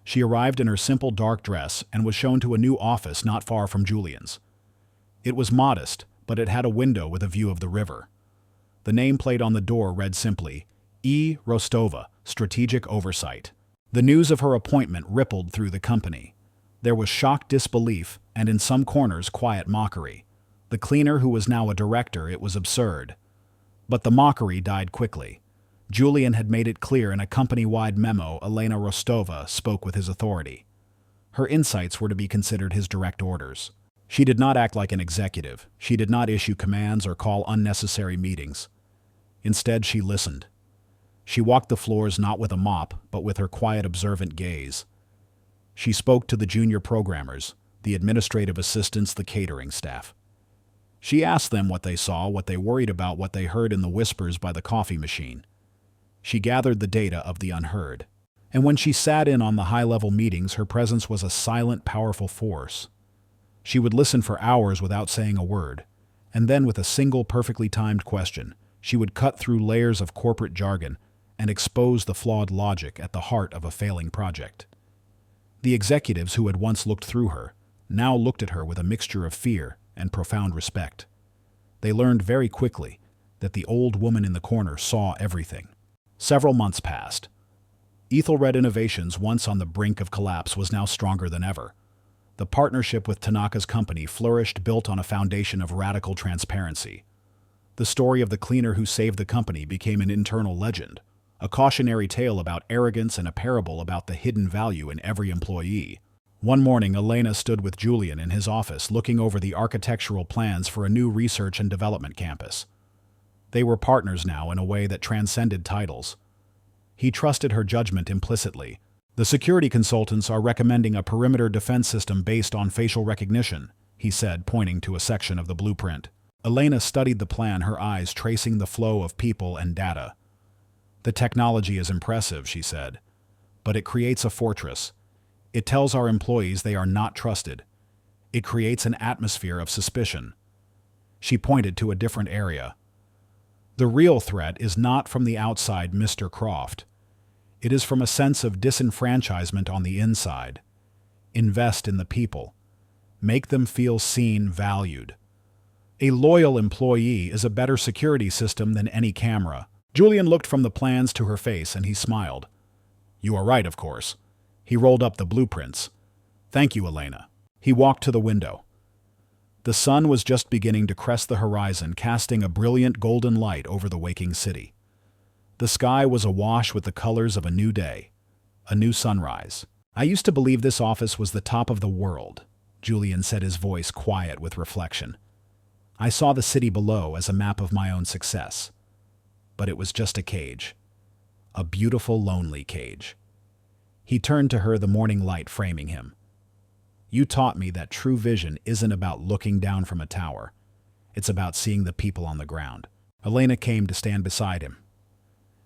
Speaker 1: She arrived in her simple dark dress and was shown to a new office not far from Julian's. It was modest, but it had a window with a view of the river. The nameplate on the door read simply, E. Rostova, Strategic Oversight. The news of her appointment rippled through the company. There was shocked disbelief and, in some corners, quiet mockery. The cleaner who was now a director, it was absurd. But the mockery died quickly. Julian had made it clear in a company-wide memo. Elena Rostova spoke with his authority. Her insights were to be considered his direct orders. She did not act like an executive. She did not issue commands or call unnecessary meetings. Instead, she listened. She walked the floors not with a mop, but with her quiet, observant gaze. She spoke to the junior programmers, the administrative assistants, the catering staff. She asked them what they saw, what they worried about, what they heard in the whispers by the coffee machine. She gathered the data of the unheard. And when she sat in on the high-level meetings, her presence was a silent, powerful force. She would listen for hours without saying a word, and then with a single perfectly timed question, she would cut through layers of corporate jargon and expose the flawed logic at the heart of a failing project. The executives who had once looked through her now looked at her with a mixture of fear and profound respect. They learned very quickly that the old woman in the corner saw everything. Several months passed. Ethelred Innovations, once on the brink of collapse, was now stronger than ever. The partnership with Tanaka's company flourished, built on a foundation of radical transparency. The story of the cleaner who saved the company became an internal legend, a cautionary tale about arrogance and a parable about the hidden value in every employee. One morning, Elena stood with Julian in his office, looking over the architectural plans for a new research and development campus. They were partners now in a way that transcended titles. He trusted her judgment implicitly. "The security consultants are recommending a perimeter defense system based on facial recognition," he said, pointing to a section of the blueprint. Elena studied the plan, her eyes tracing the flow of people and data. "The technology is impressive," she said, "but it creates a fortress. It tells our employees they are not trusted. It creates an atmosphere of suspicion." She pointed to a different area. "The real threat is not from the outside, Mr. Croft. It is from a sense of disenfranchisement on the inside. Invest in the people. Make them feel seen, valued. A loyal employee is a better security system than any camera." Julian looked from the plans to her face, and he smiled. "You are right, of course." He rolled up the blueprints. "Thank you, Elena." He walked to the window. The sun was just beginning to crest the horizon, casting a brilliant golden light over the waking city. The sky was awash with the colors of a new day, a new sunrise. "I used to believe this office was the top of the world," Julian said, his voice quiet with reflection. "I saw the city below as a map of my own success. But it was just a cage. A beautiful, lonely cage." He turned to her, the morning light framing him. "You taught me that true vision isn't about looking down from a tower. It's about seeing the people on the ground." Elena came to stand beside him.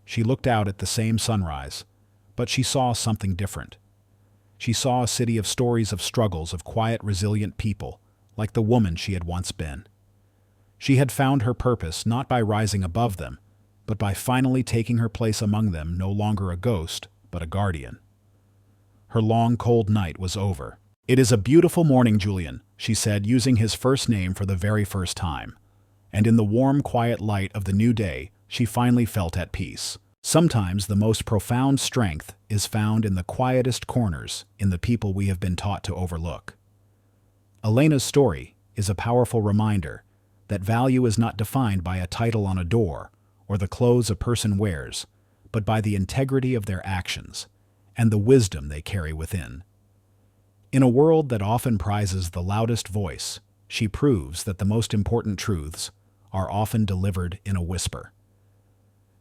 Speaker 1: She looked out at the same sunrise, but she saw something different. She saw a city of stories, of struggles, of quiet, resilient people, like the woman she had once been. She had found her purpose not by rising above them, but by finally taking her place among them, no longer a ghost, but a guardian. Her long, cold night was over. "It is a beautiful morning, Julian," she said, using his first name for the very first time. And in the warm, quiet light of the new day, she finally felt at peace. Sometimes the most profound strength is found in the quietest corners, in the people we have been taught to overlook. Elena's story is a powerful reminder that value is not defined by a title on a door or the clothes a person wears, but by the integrity of their actions and the wisdom they carry within. In a world that often prizes the loudest voice, she proves that the most important truths are often delivered in a whisper.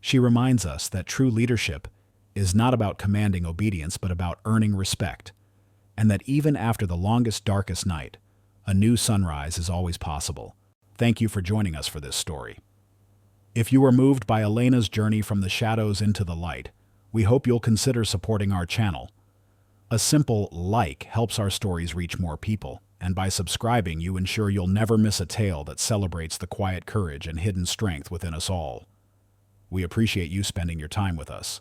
Speaker 1: She reminds us that true leadership is not about commanding obedience, but about earning respect, and that even after the longest, darkest night, a new sunrise is always possible. Thank you for joining us for this story. If you were moved by Elena's journey from the shadows into the light, we hope you'll consider supporting our channel. A simple like helps our stories reach more people, and by subscribing, you ensure you'll never miss a tale that celebrates the quiet courage and hidden strength within us all. We appreciate you spending your time with us.